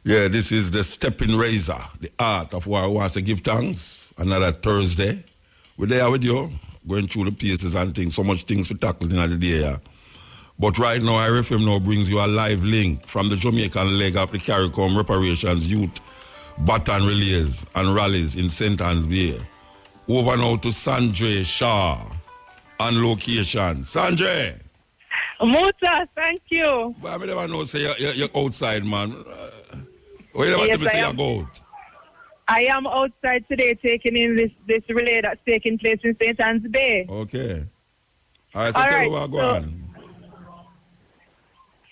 Yeah, this is the Steppin Razor, the art of war. Wants to give thanks. Another Thursday. We're there with you, going through the pieces and things. So much things to tackle in the day. Yeah. But right now, RFM now brings you a live link from the Jamaican leg of the CARICOM Reparations Youth Baton Relays and Rallies in St. Anne's Bay. Over now to Sanjay Shah on location. Sanjay! Muta, thank you. But I never know, say you're outside, man. Why you never tell me say you're out? I am outside today taking in this relay that's taking place in St. Anne's Bay. Okay. All right, so tell me what go on.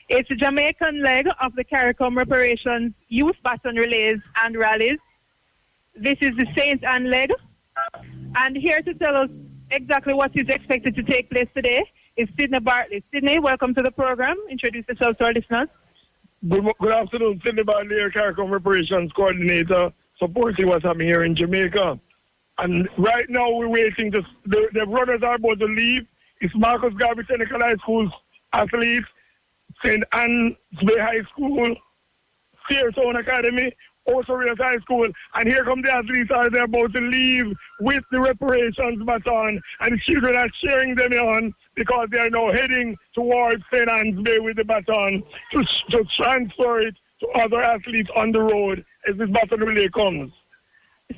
It's the Jamaican leg of the CARICOM Reparations Youth Baton Relays and Rallies. This is the St. Anne leg. And here to tell us exactly what is expected to take place today is Sydney Bartley. Sydney, welcome to the program. Introduce yourself to our listeners. Good afternoon, Sydney Bartley, CARICOM Reparations Coordinator, supporting what's happening here in Jamaica. And right now we're waiting. The runners are about to leave. It's Marcus Garvey Technical High School's athletes, St. Anne's Bay High School, Seartown Academy, also Real High School, and here come the athletes they're about to leave with the reparations baton, and the children are cheering them on because they are now heading towards St. Anne's Bay with the baton to transfer it to other athletes on the road as this baton relay comes.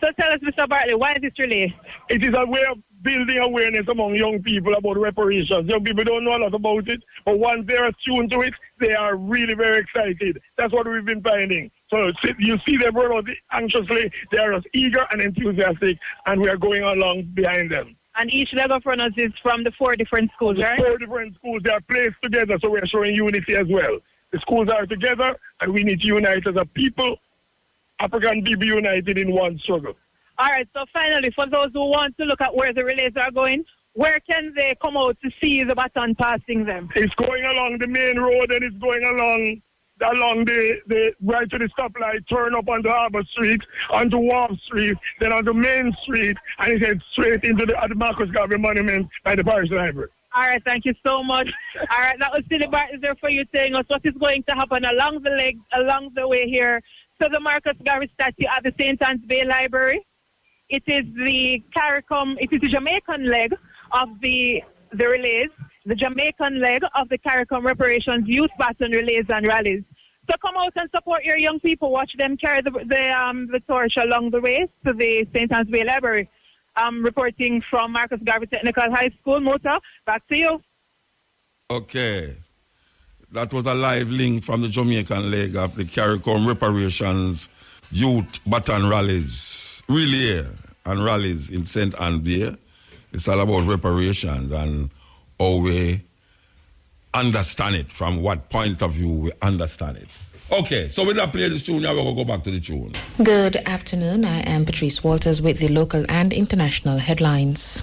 So tell us, Mr. Bartley, why is this relay? It is a way of building awareness among young people about reparations. Young people don't know a lot about it, but once they're attuned to it, they are really very excited. That's what we've been finding. So you see them run out anxiously. They are as eager and enthusiastic, and we are going along behind them. And each leg of runners is from the 4 different schools, right? 4 different schools. They are placed together, so we're showing unity as well. The schools are together, and we need to unite as a people. African people united in one struggle. All right, so finally, for those who want to look at where the relays are going, where can they come out to see the baton passing them? It's going along the main road, and it's going along the right to the stoplight, turn up onto Harbour Street, onto Wharf Street, then onto Main Street, and it heads straight into the Marcus Garvey Monument by the Parish Library. All right, thank you so much. All right, that was Silly Bartley there for you telling us what is going to happen along the way here to the Marcus Garvey statue at the St. Anne's Bay Library. It is the Jamaican leg of the relays, the Jamaican leg of the CARICOM Reparations Youth Baton Relays and Rallies. So come out and support your young people. Watch them carry the torch along the way to the St. Anne's Bay Library. Reporting from Marcus Garvey Technical High School. Muta, back to you. Okay. That was a live link from the Jamaican leg of the CARICOM Reparations Youth Baton Rallies. Relay and Rallies in St. Anne Bay. It's all about reparations and how we understand it, from what point of view we understand it. Okay, so with that play this tune, now we're going to go back to the tune. Good afternoon. I am Patrice Walters with the local and international headlines.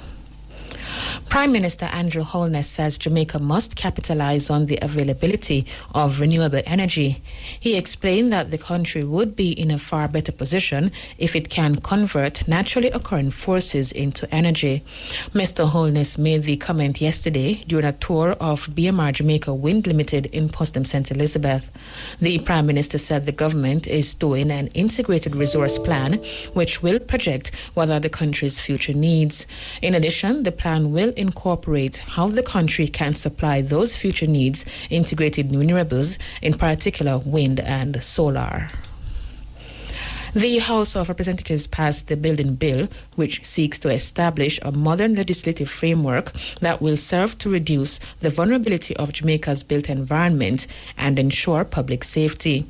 Prime Minister Andrew Holness says Jamaica must capitalize on the availability of renewable energy. He explained that the country would be in a far better position if it can convert naturally occurring forces into energy. Mr. Holness made the comment yesterday during a tour of BMR Jamaica Wind Limited in Postum St. Elizabeth. The Prime Minister said the government is doing an integrated resource plan which will project what are the country's future needs. In addition, the plan will incorporate how the country can supply those future needs, integrated renewables, in particular wind and solar. The House of Representatives passed the building bill, which seeks to establish a modern legislative framework that will serve to reduce the vulnerability of Jamaica's built environment and ensure public safety.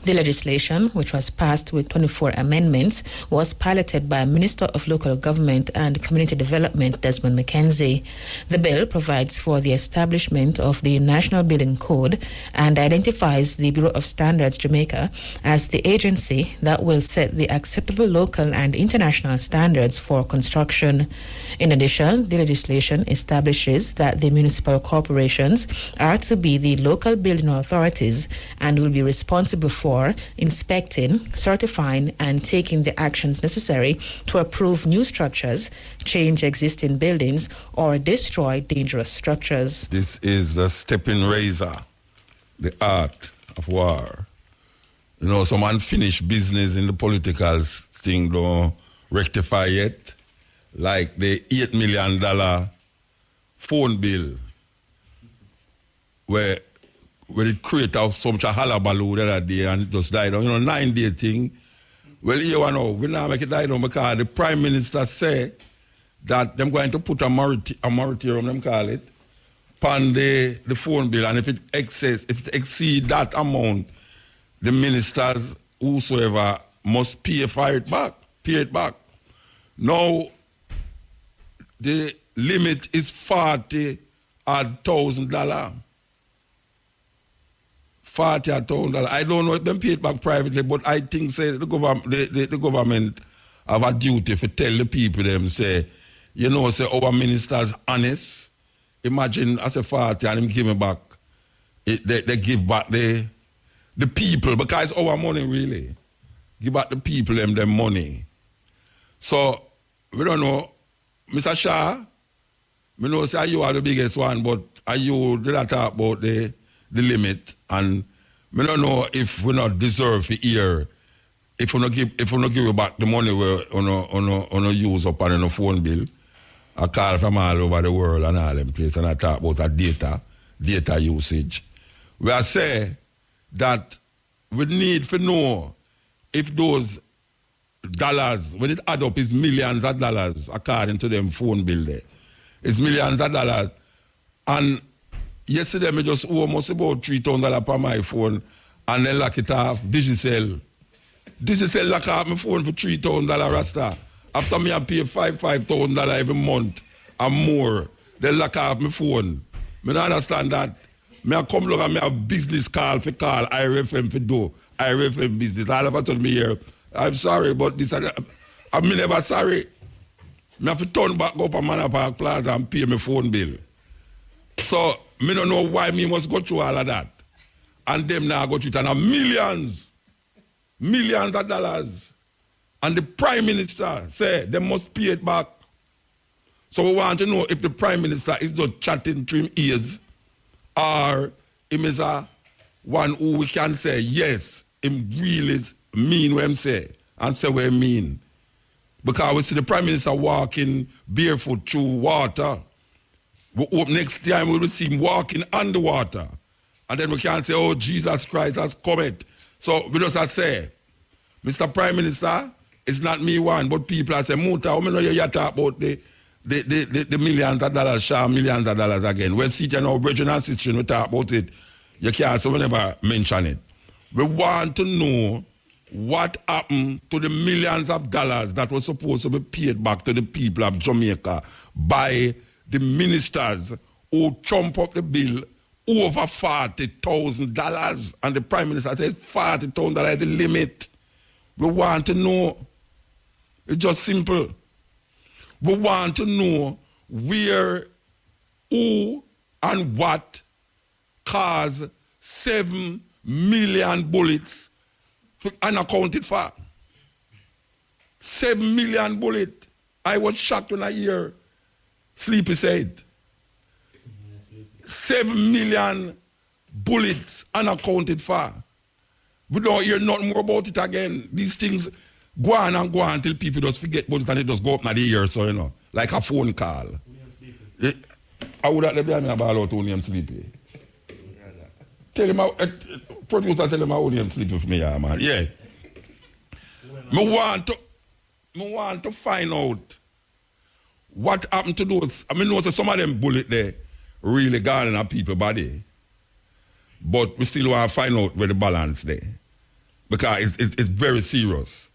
The legislation, which was passed with 24 amendments, was piloted by Minister of Local Government and Community Development Desmond McKenzie. The bill provides for the establishment of the National Building Code and identifies the Bureau of Standards Jamaica as the agency that will set the acceptable local and international standards for construction. In addition, the legislation establishes that the municipal corporations are to be the local building authorities and will be responsible for inspecting, certifying, and taking the actions necessary to approve new structures, change existing buildings, or destroy dangerous structures. This is the Steppin Razor, the art of war. You know, some unfinished business in the political thing don't rectify yet. Like the $8 million phone bill where it created so much a hullabaloo the other day and it just died down. You know, 9-day thing. Well, here we know, we now make it die down because the Prime Minister say that they're going to put a moratorium, them call it, upon the phone bill, and if it exceeds that amount, the ministers, whosoever, must pay it back. Now, the limit is $40,000. $40,000. I don't know if them pay it back privately, but I think say the government have a duty to tell the people them say, you know, say our ministers honest. Imagine I say 40 and them give me back. They give back the people because it's our money really. Give back the people them money. So we don't know, Mr. Shah. We know say you are the biggest one, but are you did not talk about the limit, and we don't know if we not deserve to hear if we not give you back the money we on use up on a phone bill. I call from all over the world and all them places, and I talk about a data usage. We are say that we need to know if those dollars, when it add up, is millions of dollars according to them phone bill there. It's millions of dollars. And yesterday, I just owe almost about $3,000 per my phone, and then lock it off. Digicel lock off my phone for $3,000 Rasta. After me, I pay $5,000 every month and more. They lock off my phone. I don't understand that. I come look at me a business call for call, IRFM for do, IRFM business. All of a sudden, me here, I'm sorry, but this, I'm never sorry. I have to turn back up a Manor Park Plaza and pay my phone bill. So, I don't know why me must go through all of that. And them now go through it, and millions of dollars. And the Prime Minister say they must pay it back. So we want to know if the Prime Minister is just chatting to him ears, or him is a one who we can say, yes, him really mean what him say, and say what he mean. Because we see the Prime Minister walking barefoot through water. Next time we will see him walking underwater. And then we can say, oh, Jesus Christ has come. So we just say, Mr. Prime Minister, it's not me one, but people are saying, Muta, how many you talk about the millions of dollars, Shah, millions of dollars again. When see you know, Bridget and Sister, we talk about it, you can't, so we never mention it. We want to know what happened to the millions of dollars that was supposed to be paid back to the people of Jamaica by the ministers who trump up the bill over $40,000. And the Prime Minister said $40,000 is the limit. We want to know. It's just simple. We want to know where, who, and what caused 7 million bullets unaccounted for. 7 million bullets. I was shocked when I hear Sleepy said 7 million bullets unaccounted for. We don't hear nothing more about it again. These things go on until people just forget about it and it just go up in the ear, so you know, like a phone call. I would have let me about who name Sleepy. Tell him, producer tell him how name Sleepy for me, yeah, man. Yeah. I want to find out what happened to those. I mean, know some of them bullets there really gone in a people's body. But we still want to find out where the balance there. Because it's very serious.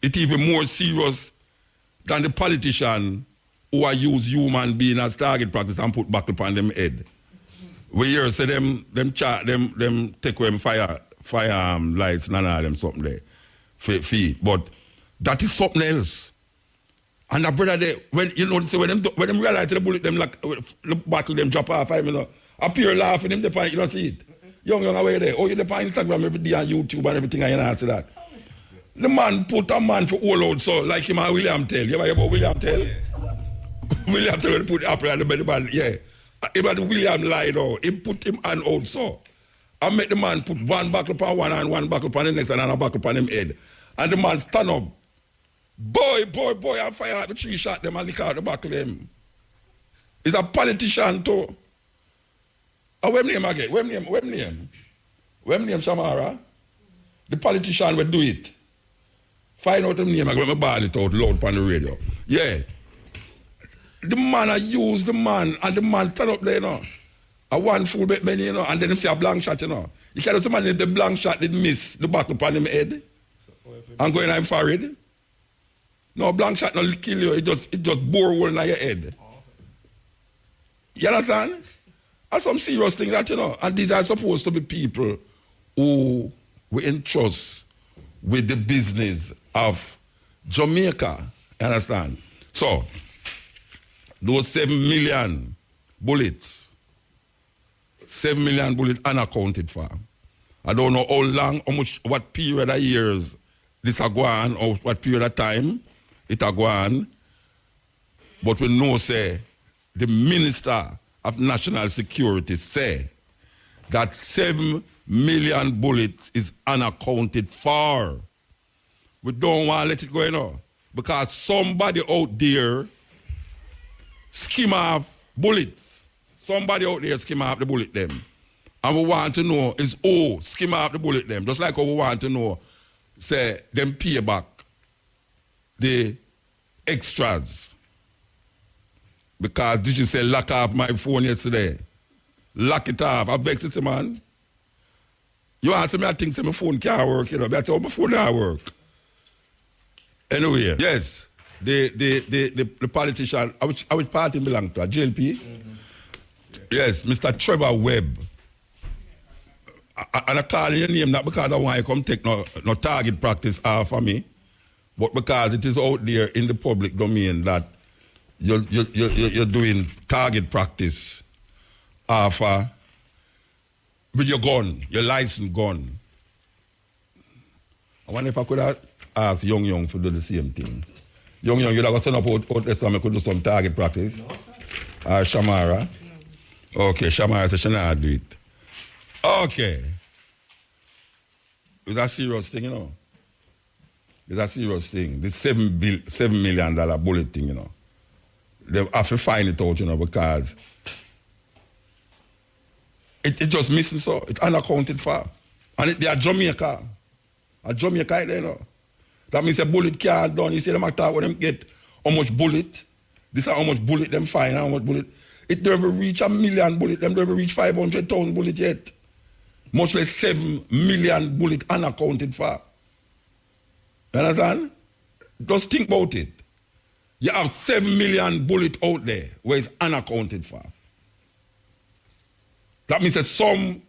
It's even more serious than the politician who are use human being as target practice and put back upon them head. We hear say them take away fire lights and all them something there. Feet. But that is something else. And the brother there, when you know, when them realize the bullet them like the battle them drop off, I mean, appear laughing them, you don't see it. Young away there. Oh, you depend on Instagram every day on YouTube and everything, and you answer that. The man put a man for all out, so like him and William Tell. You ever hear about William Tell? Yeah. William Tell put the apple on the belly band, yeah. Even William lied out. He put him on out, so. I make the man put one buckle upon one and one buckle upon the next and a buckle upon him head. And the man stand up. Boy, I fire out the 3 shot them and lick out the buckle them. He's a politician too. And what name again? What name, Shamara? The politician will do it. Find out the name, I'm going to ball it out loud on the radio. Yeah. The man, I use the man, and the man stand up there, you know. A one full bet many, you know, and then him see a blank shot, you know. You can't see man, the blank shot did miss the buckle upon him head. And going on forehead. No, blank shot no kill you, it just bore hole in your head. You understand? That's some serious things that, you know. And these are supposed to be people who we entrust with the business of Jamaica. You understand? So, those 7 million bullets, 7 million bullets unaccounted for. I don't know how long, how much, what period of years this a go on, or what period of time it a go on. But we know, say, the Minister of National Security say that 7 million bullets is unaccounted for. We don't want to let it go, you know, because somebody out there skim off bullets. Somebody out there skim off the bullet them. And we want to know is who skim off the bullet them. Just like how we want to know, say, them pay back the extras. Because did you say lock off my phone yesterday? Lock it off. I vex it, man. You answer me, I think say my phone can't work, you know. That's how my phone can't work. Anyway, yes, the politician, which party belong to? JLP? Mm-hmm. Yes, Mr. Trevor Webb. And I call your name not because I want you to come take no target practice off of me, but because it is out there in the public domain that you're doing target practice off with your gun, your licensed gun. I wonder if I could have asked Young to do the same thing. Young, you'd have to send up out there so I could do some target practice. Shamara. Okay, Shamara said she not do it. Okay. It's a serious thing, you know. It's a serious thing. This $7 million bullet thing, you know. They have to find it out, you know, because it just missing so. It's unaccounted for. And they are Jamaica. A Jamaica, you know. That means a bullet can't done. You see them talk when them get how much bullet. This is how much bullet them find, how much bullet. It never reach 1 million bullet. Them never reach 500,000 bullet yet. Much less 7 million bullet unaccounted for. You understand? Just think about it. You have 7 million bullet out there where it's unaccounted for. That means that some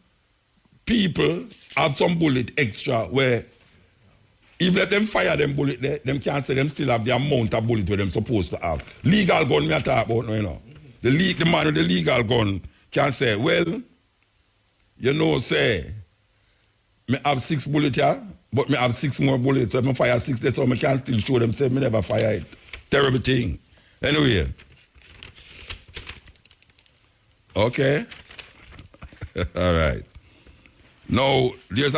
people have some bullet extra where even if them fire them bullet there, them can't say them still have the amount of bullet where them supposed to have. Legal gun me I talk about now, you know. The man with the legal gun can say, well, you know, say, me have 6 bullets here, but me have 6 more bullets. So if I fire 6, that's how I can still show them, say, me never fire it. Terrible thing. Anyway. Okay. All right. Now, there's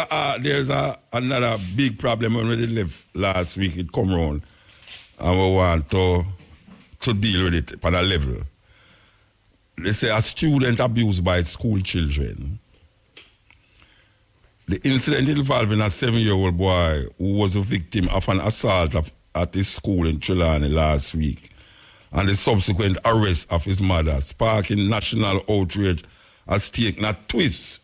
another big problem when we left last week. It come around, and we want to deal with it on a level. They say a student abused by school children. The incident involving a 7-year-old boy who was a victim of an assault at his school in Trelawney last week, and the subsequent arrest of his mother, sparking national outrage, has taken a twist.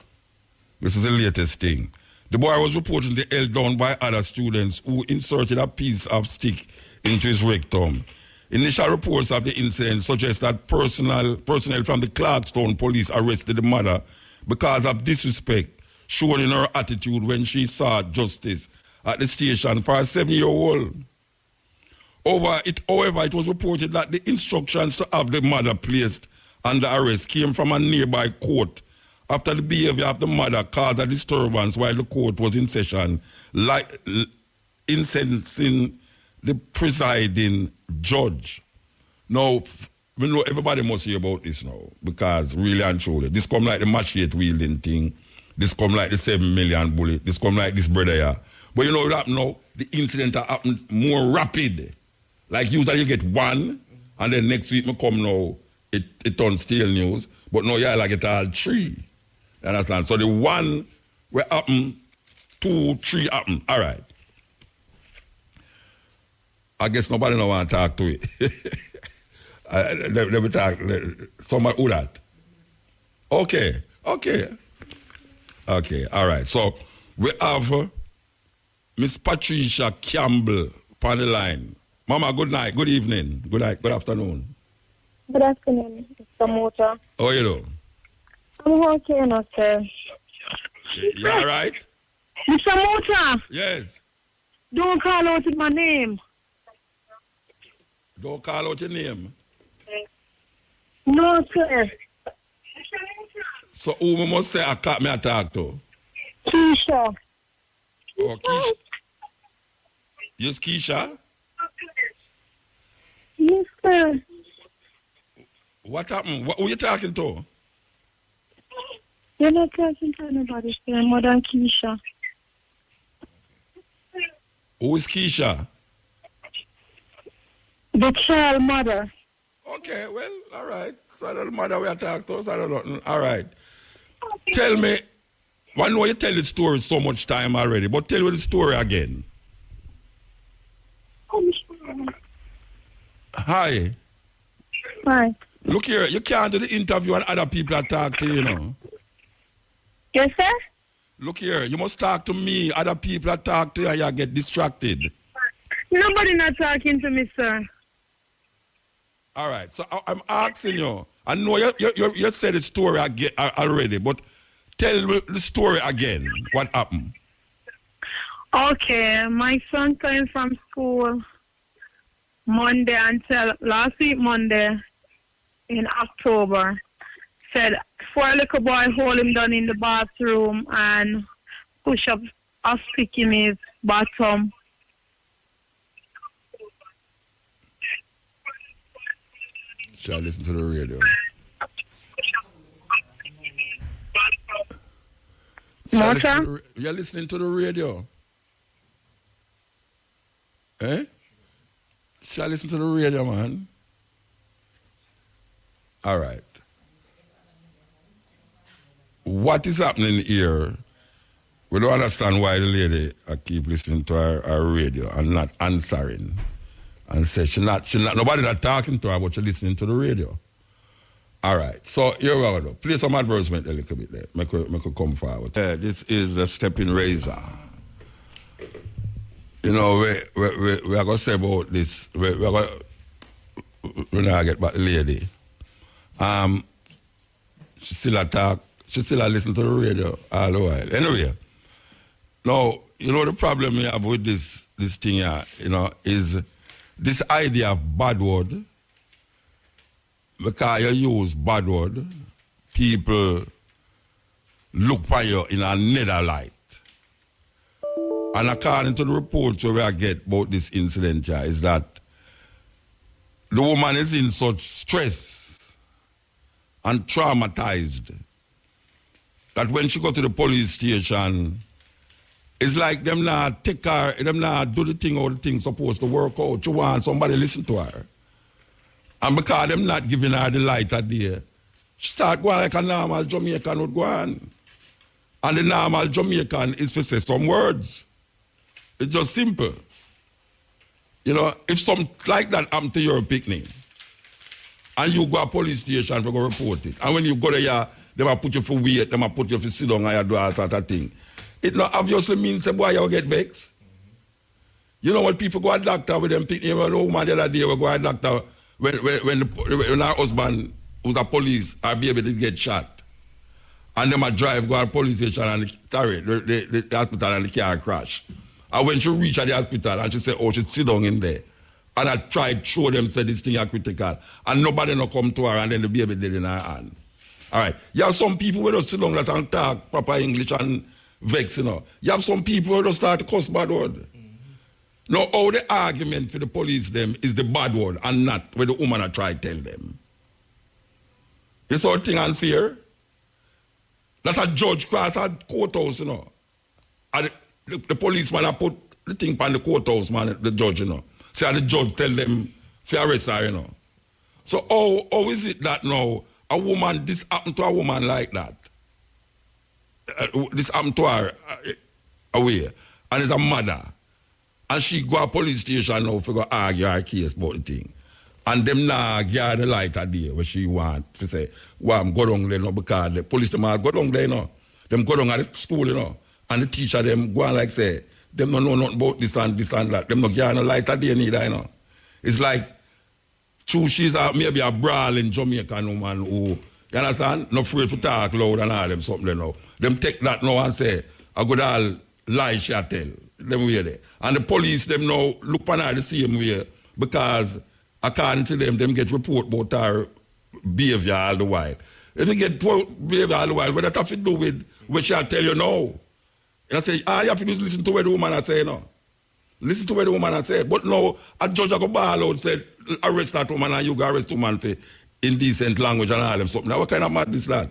This is the latest thing. The boy was reportedly held down by other students who inserted a piece of stick into his rectum. Initial reports of the incident suggest that personnel from the Clarkstown police arrested the mother because of disrespect shown in her attitude when she sought justice at the station for a 7-year-old. However, it was reported that the instructions to have the mother placed under arrest came from a nearby court after the behavior of the mother caused a disturbance while the court was in session, incensing the presiding judge. Now, we know everybody must hear about this now, because really and truly, this come like the machete wielding thing. this come like the 7 million bullet, this come like this brother here. But you know what happened now? The incident happened more rapid. Like usually you get one, and then next week me come now, it turns stale news. But now you like it all three. You understand? So the one where happen, 2, 3 happen. All right. I guess nobody no want to talk to it. Let me talk. Somebody who that? Okay. All right. So we have Miss Patricia Campbell on the line. Mama, good night, good evening, good night, good afternoon. Good afternoon, Mr. Motor. How are you doing? I'm okay now, sir. You all right? Mr. Motor, Yes. don't call out my name. Don't call out your name. No, sir. So who me must say I talk to? Keisha. Oh, Keisha. Yes, Keisha? Yes, sir. What happened? Who you talking to? You're not talking to anybody, sir. More than Keisha. Who is Keisha? The child mother. Okay, well, all right. So I don't matter where I talk to, so I don't know. All right. Tell me, I know you tell the story so much time already, but tell me the story again. Hi. Right. Look here, you can't do the interview and other people that talk to you, you know. Yes, sir? Look here, you must talk to me. Other people that talk to you and you get distracted. Nobody not talking to me, sir. All right, so I'm asking you. I know you said the story already, but tell me the story again. What happened? Okay, my son came from school Monday until last week Monday in October. Said 4 little boy hold him down in the bathroom and push up a stick in his bottom. Shall I listen to the radio? Motor? You're listening to the radio? Eh? Shall I listen to the radio, man? All right. What is happening here? We don't understand why the lady keep listening to her radio and not answering. And say she not nobody not talking to her, but she listening to the radio. All right. So here we go. Play some advertisement a little bit there. Make her come forward. This is the Steppin Razor. You know, we are going to say about this. We're going to get back to the lady. She still talk. She still listen to the radio all the while. Anyway, now, you know the problem we have with this thing here, you know, is this idea of bad word. Because you use bad word, people look for you in another light. And according to the reports we get about this incident here, is that the woman is in such stress and traumatized that when she go to the police station, it's like them not take her, them not do the thing or the thing supposed to work out. She want somebody listen to her. And because them not giving her the light of day, she start going like a normal Jamaican would go on. And the normal Jamaican is to say some words. It's just simple. You know, if something like that happen to your picnic, and you go to a police station to go report it, and when you go there, they will put you for wait, they will put you for sit down and you do all sort of thing. It not obviously means that boy you get vexed. You know when people go to doctor with them picnic, the woman the other day will go to doctor when our husband who's a police, our baby did get shot. And them a drive, go to the police station and the hospital and the car crash. And when she reach at the hospital and she say, oh, she sit down in there. And I tried to show them, say this thing is critical. And nobody no come to her and then the baby dead in her hand. All right. You have some people who just sit down that and talk proper English and vex, you know. You have some people who just start to cuss bad word. Now, all the argument for the police them is the bad word and not what the woman I try to tell them. This whole thing unfair. That a judge cross a courthouse, you know. And the policeman a put the thing on the courthouse, man, the judge, you know. So the judge tell them to arrest her, you know. So how is it that now a woman, this happened to a woman like that? This happened to her away. And it's a mother. And she go to police station now for go argue her case about the thing. And them now give her the light a day where she want to say, well, I'm go down there, no, because the police them all go down there, you know. Them go down at the school, you know. And the teacher them go and like say, them don't know nothing about this and that. Them not give her no light a day neither, you know. It's like, true, she's maybe a brawling Jamaican woman who, you understand, not afraid to talk loud and all them something, you know. Them take that now and say, I go all lie she tell. Them way there. And the police, them now look upon her the same way because according to them get report about her behavior all the while. If you get behavior all the while, what that have to do with what she tell you now? And I say, all you have to do is listen to what the woman I say now. Listen to what the woman I say. But now, a judge go ball out said, arrest that woman and you go arrest the woman for indecent language and all them something. Now, what kind of madness is that?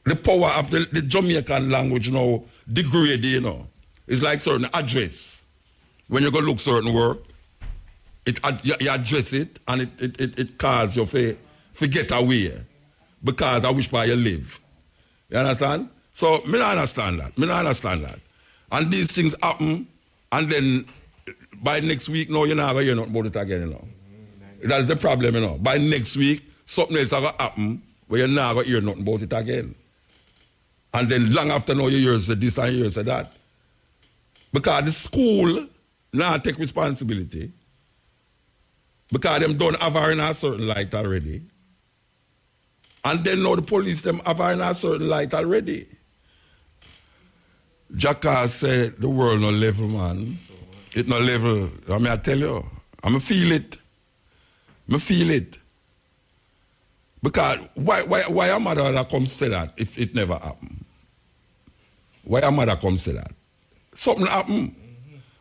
The power of the Jamaican language now degrade, you know. It's like certain address. When you go look certain work, you address it and it causes you to get away because I wish where you live. You understand? So, me not understand that. And these things happen, and then by next week, no, you're not going to hear nothing about it again, you know. That's the problem, you know. By next week, something else is going to happen where you're not going to hear nothing about it again. And then long after now, you hear say this and you hear say that. Because the school now take responsibility. Because them don't have her in a certain light already. And then now the police them have her in a certain light already. Jacka said the world no level, man. It no level. I mean, I tell you, I feel it. I feel it. Because why a mother that comes say that if it never happened? Why a mother comes say that? Something happened.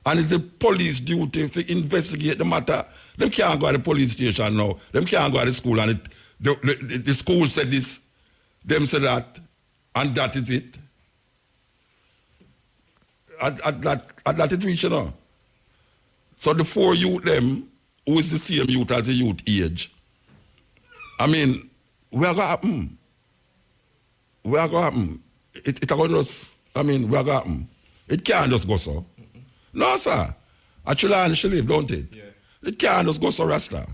And it's the police duty to investigate the matter. Them can't go to the police station now. Them can't go to the school and the school said this, them said that, and that is it. At that it reach, you know. So the four youth them, who is the same youth as the youth age, I mean, where go happen? Where go happen? It go just, I mean, where go happen? It can't just go so. No, sir. Actually, she live, don't it? Yeah. It can't just go so, Rasta.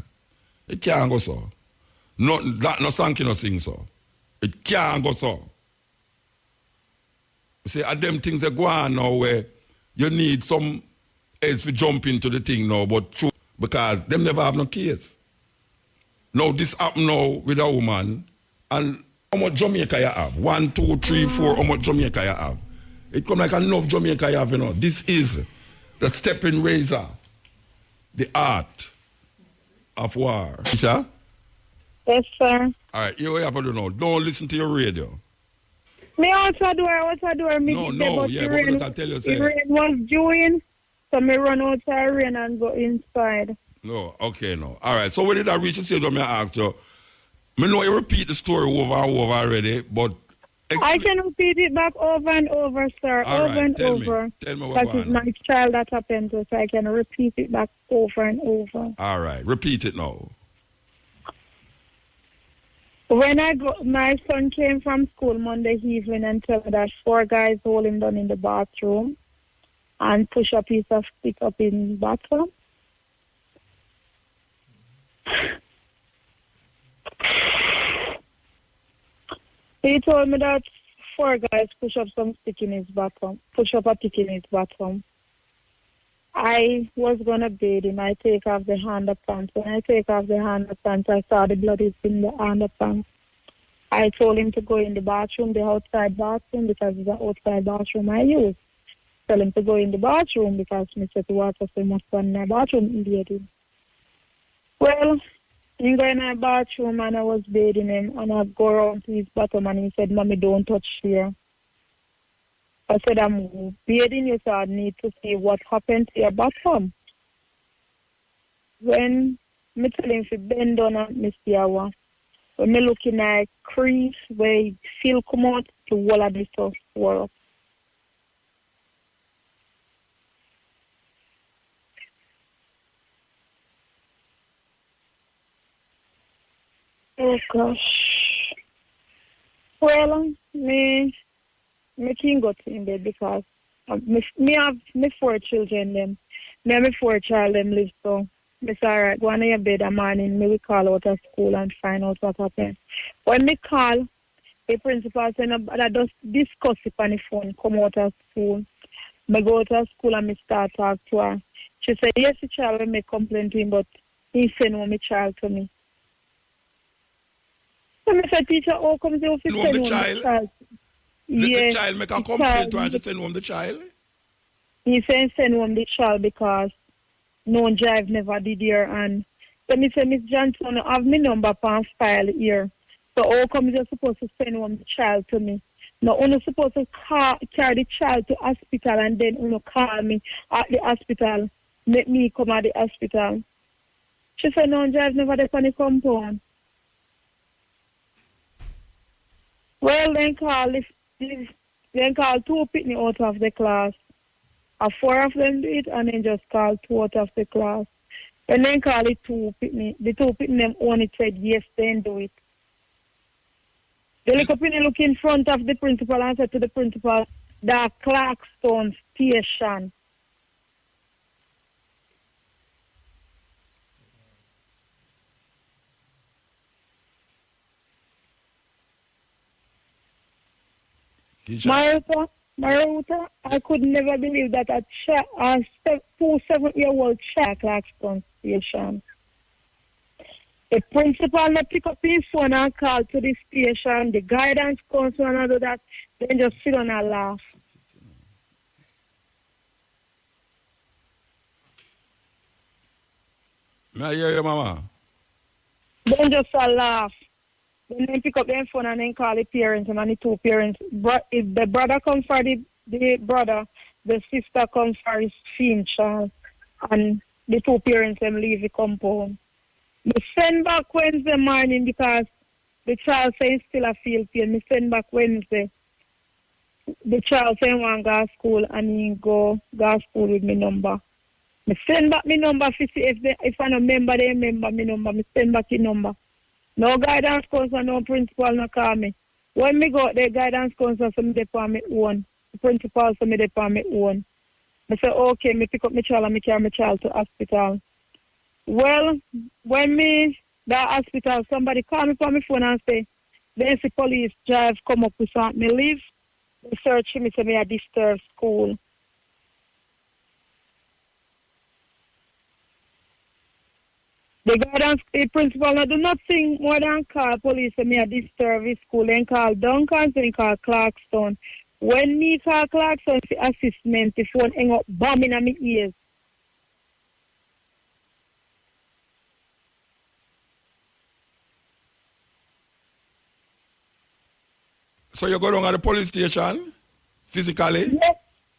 It can't go so. No sanky no sing so. It can't go so. You see, at them things that go on now where you need some else to jump into the thing now, but true, because them never have no case. Now this happen now with a woman, and how much Jamaica you have? 1, 2, 3, 4, how much Jamaica you have? It come like enough Jamaica you have, you know. This is the Steppin Razor, the art of war. Isha? Yes, sir. All right, you have to do now. Don't listen to your radio. Me also do it. Me but I tell you, say. The rain was doing, so me run outside rain and go inside. No, okay, no. All right, so when did I reach the stage where I asked you? Me know you repeat the story over and over already, but... I can repeat it back over and over, sir. All over right, and tell over. Tell me what That is my child that happened to, so I can repeat it back over and over. All right, repeat it now. When my son came from school Monday evening and told me that 4 guys hold him down in the bathroom and push a piece of stick up in the bathroom. He told me that 4 guys push up some stick in his bathroom, push up a stick in his bathroom. I was going to bathe him. I take off the underpants. When I take off the underpants, I saw the blood is in the underpants. I told him to go in the bathroom, the outside bathroom, because it's the outside bathroom I use. Tell him to go in the bathroom because I said the water so much in my bathroom and bathe him. Well, he go in my bathroom and I was bathing him and I go around to his bottom and he said, Mommy, don't touch here. I said, I'm bathing you, so I need to see what happened to your bottom. When I tell him to bend down and miss the hour, when me looking at crease where feel come out, the wall of this stuff swell up. Oh gosh. Well, me can go to in bed because me have me 4 children them. Me have me 4 child them live so. It's alright, go on in your bed a morning, me will call out of school and find out what happened. When me call, the principal said I just discuss it on the phone, come out of school. Me go out of school and me start talk to her. She said, yes, the child will make complaint to him, but he said no, my child to me. So I said, teacher, how come they send home the child? The child make a complaint to her and she send home the child? He said send home the child because no drive never did here. And so me say, Miss Johnson, I have my number on file here. So how come you're supposed to send home the child to me? No, you're supposed to carry the child to hospital and then you call me at the hospital. Make me come at the hospital. She said, no drive never did on the compound. Well, then call 2 picnic out of the class. 4 of them do it and then just call 2 out of the class. And then call it 2 picnic. The 2 picnic them only said yes, then do it. The little picnic look in front of the principal and said to the principal, the Clarkstone station. Maruta, I could never believe that a 2 7-year-old child Clarkstone station. The principal not pick up his phone and call to the station. The guidance counselor and all that. Then just sit down and laugh. May I hear you, Mama? Then just a laugh. Then pick up their phone and then call the parents and the 2 parents. If the brother comes for the brother, the sister comes for his child, and the 2 parents them leave the compound. Me send back Wednesday morning because the child says still a field pain. Me send back Wednesday. The child say want to go to school and he go to school with my number. Me send back my number to see if I no member, they remember my number. Me send back the number. No guidance counselor, no principal, no call me. When me go the guidance counselor, so me dey on my own. The principal, so me dey on my own. I say, okay, me pick up my child and me carry my child to hospital. Well, when me that hospital, somebody call me from my phone and say, the police drive come up with something. Me leave. They search me, say me a disturb school. The guidance, the principal do nothing more than call police and me a disturb his school. Then call Duncan, then call Clarkstone. When me call Clarkstone for assessment, the phone hang up bombing on my ears. So you go down at the police station, physically?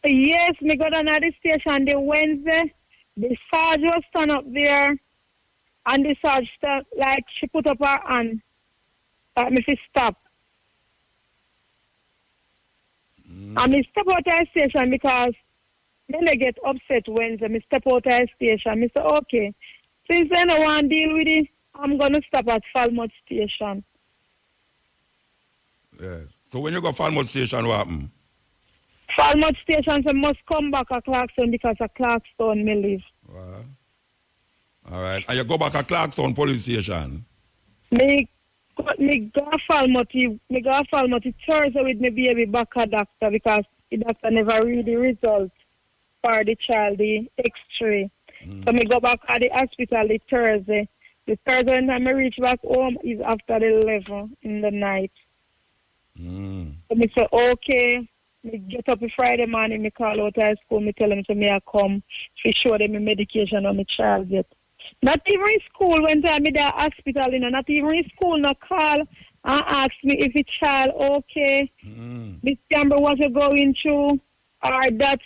Yes, me go down at the station the Wednesday. The sergeant stand up there, and the sergeant, like, she put up her hand, like me to stop. And me step out of the station because then they get upset Wednesday. Me step out of the station. Me say, okay, since then I want to deal with it, I'm going to stop at Falmouth Station. Yeah. So when you go Falmouth Station, what happen? Falmouth Station, so must come back at Clarkstone because at Clarkstone me live. Wow. All right. And you go back at Clarkstone Police Station? Me go Falmouth Thursday with my baby back at doctor because the doctor never read the results for the child, the X-ray. So me go back at the hospital the Thursday. The Thursday when I reach back home is after the 11 in the night. So me say, okay, me get up on Friday morning, me call out of school, me tell them to me I come to show them my medication on my child yet. Not even in school when I'm in the hospital, not even in school, no call and ask me if the child okay. This number what you're going through, or that's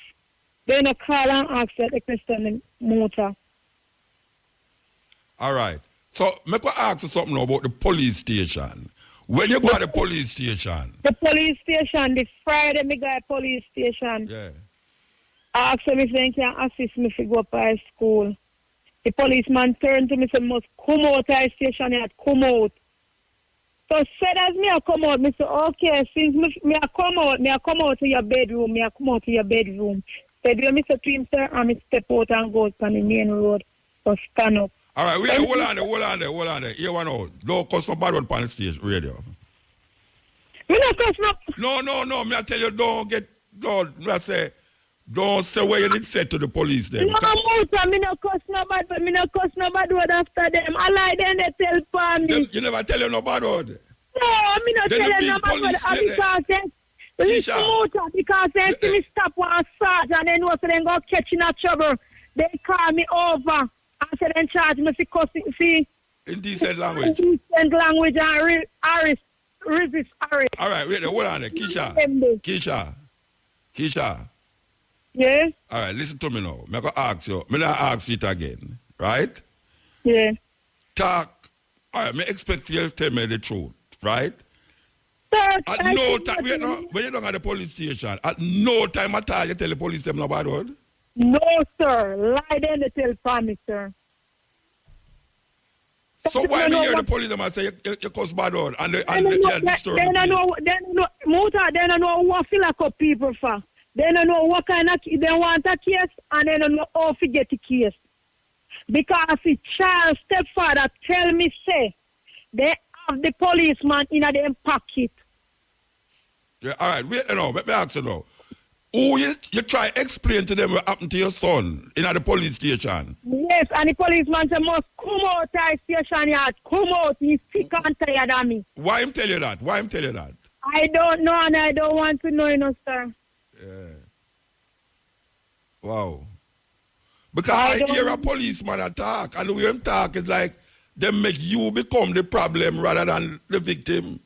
then a call and ask that the question motor. All right. So, me go ask you something now about the police station. When you go to the police station. The police station, the Friday me go to police station. Yeah. I asked him if they can assist me to go up to school. The policeman turned to me and said, must come out of the station yet, come out. So said as me I come out, me say, okay, since me I come out to your bedroom, Said, me say to him, sir, and me step out and go on the main road. So stand up. All right, wait, hold on there. Here one out. Don't cuss no bad word on the stage radio. Me no cuss no. No. Me I tell you, don't say what you did say to the police then. No, Musa, me no cuss no bad word after them. I lie then they tell for me. You never tell you no bad word. No, me no Then tell the you no big bad word police listen, Musa, because they see me stop one charge and they know so they go catch in a trouble. They call me over and say they charge me for cussing, see. In decent language. In decent language and resist arrest. All right, wait, hold on there. Keisha. Yeah? All right, listen to me now. I'm going to ask you. I'm not ask you it again, right? Yeah. Talk. All right, I expect you to tell me the truth, right? Sir, At no time, when you don't at the police station, at no time at all you tell the police them no bad word? No, sir. Lie then they tell for me, sir. So why me hear the police them and say you cuss bad word and they disturb They don't know, Muta, they don't know what feel like up people for. They don't know what kind of, they want a case and they don't know how to get the case. Because the child stepfather tell me, say, they have the policeman in their pocket. Yeah, all right, wait, let me ask you now. Who you try explain to them what happened to your son in the police station? Yes, and the policeman say, must come out of the station yard, come out, he's sick and tired of me. Why him tell you that? I don't know and I don't want to know, sir. Yeah. Wow. Because I hear a policeman attack, and the way him talk is like they make you become the problem rather than the victim.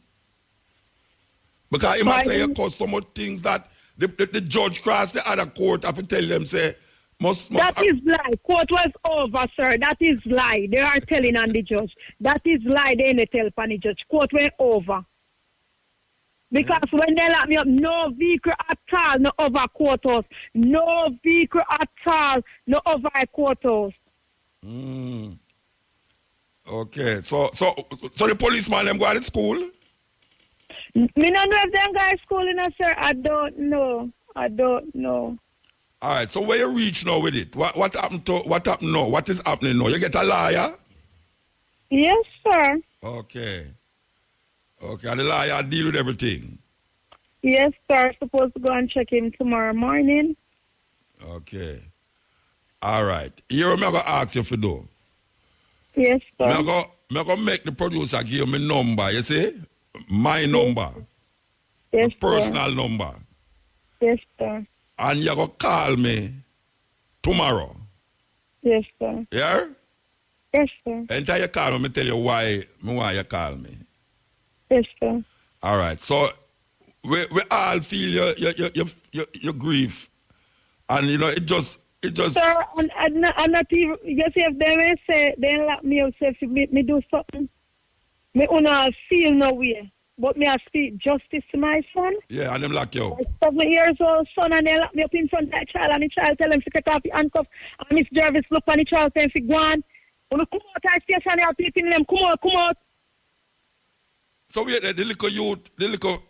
Because he might say you cause so much things that the judge cross the other court have to tell them, say, must that is lie. Court was over, sir. That is lie. They are telling on the judge. That is lie. They ain't tell on the judge. Court went over. Because when they lock me up, no vehicle at all, no over courthouse. No vehicle at all, no over courthouse. Okay, so the policeman them go to school? Me don't know if them go to school, sir. I don't know. All right, so where you reach now with it? What happened now? What is happening now? You get a lawyer? Yes, sir. Okay, and the lawyer deal with everything? Yes, sir. Supposed to go and check him tomorrow morning. Okay. All right. Here I'm going to ask you for do. Yes, sir. I'm going to make the producer give me number, you see? My number. Yes, personal number. Yes, sir. And you're going to call me tomorrow. Yes, sir. Yeah? Yes, sir. Anytime you call me, tell you why you call me. Yes, sir. All right. So we all feel your grief. And, it just... Sir, I'm not even... You see, if they will say, they lock me up, say, if me do something, me not feel no way. But me I speak justice to my son. Yeah, and them lock you up. 7 years old son, and they lock me up in front of that child, and the child tell him to take off the handcuff. And Miss Jervis look on the child saying, go on. When you come out of the station, they are people them, come out. So wait, the little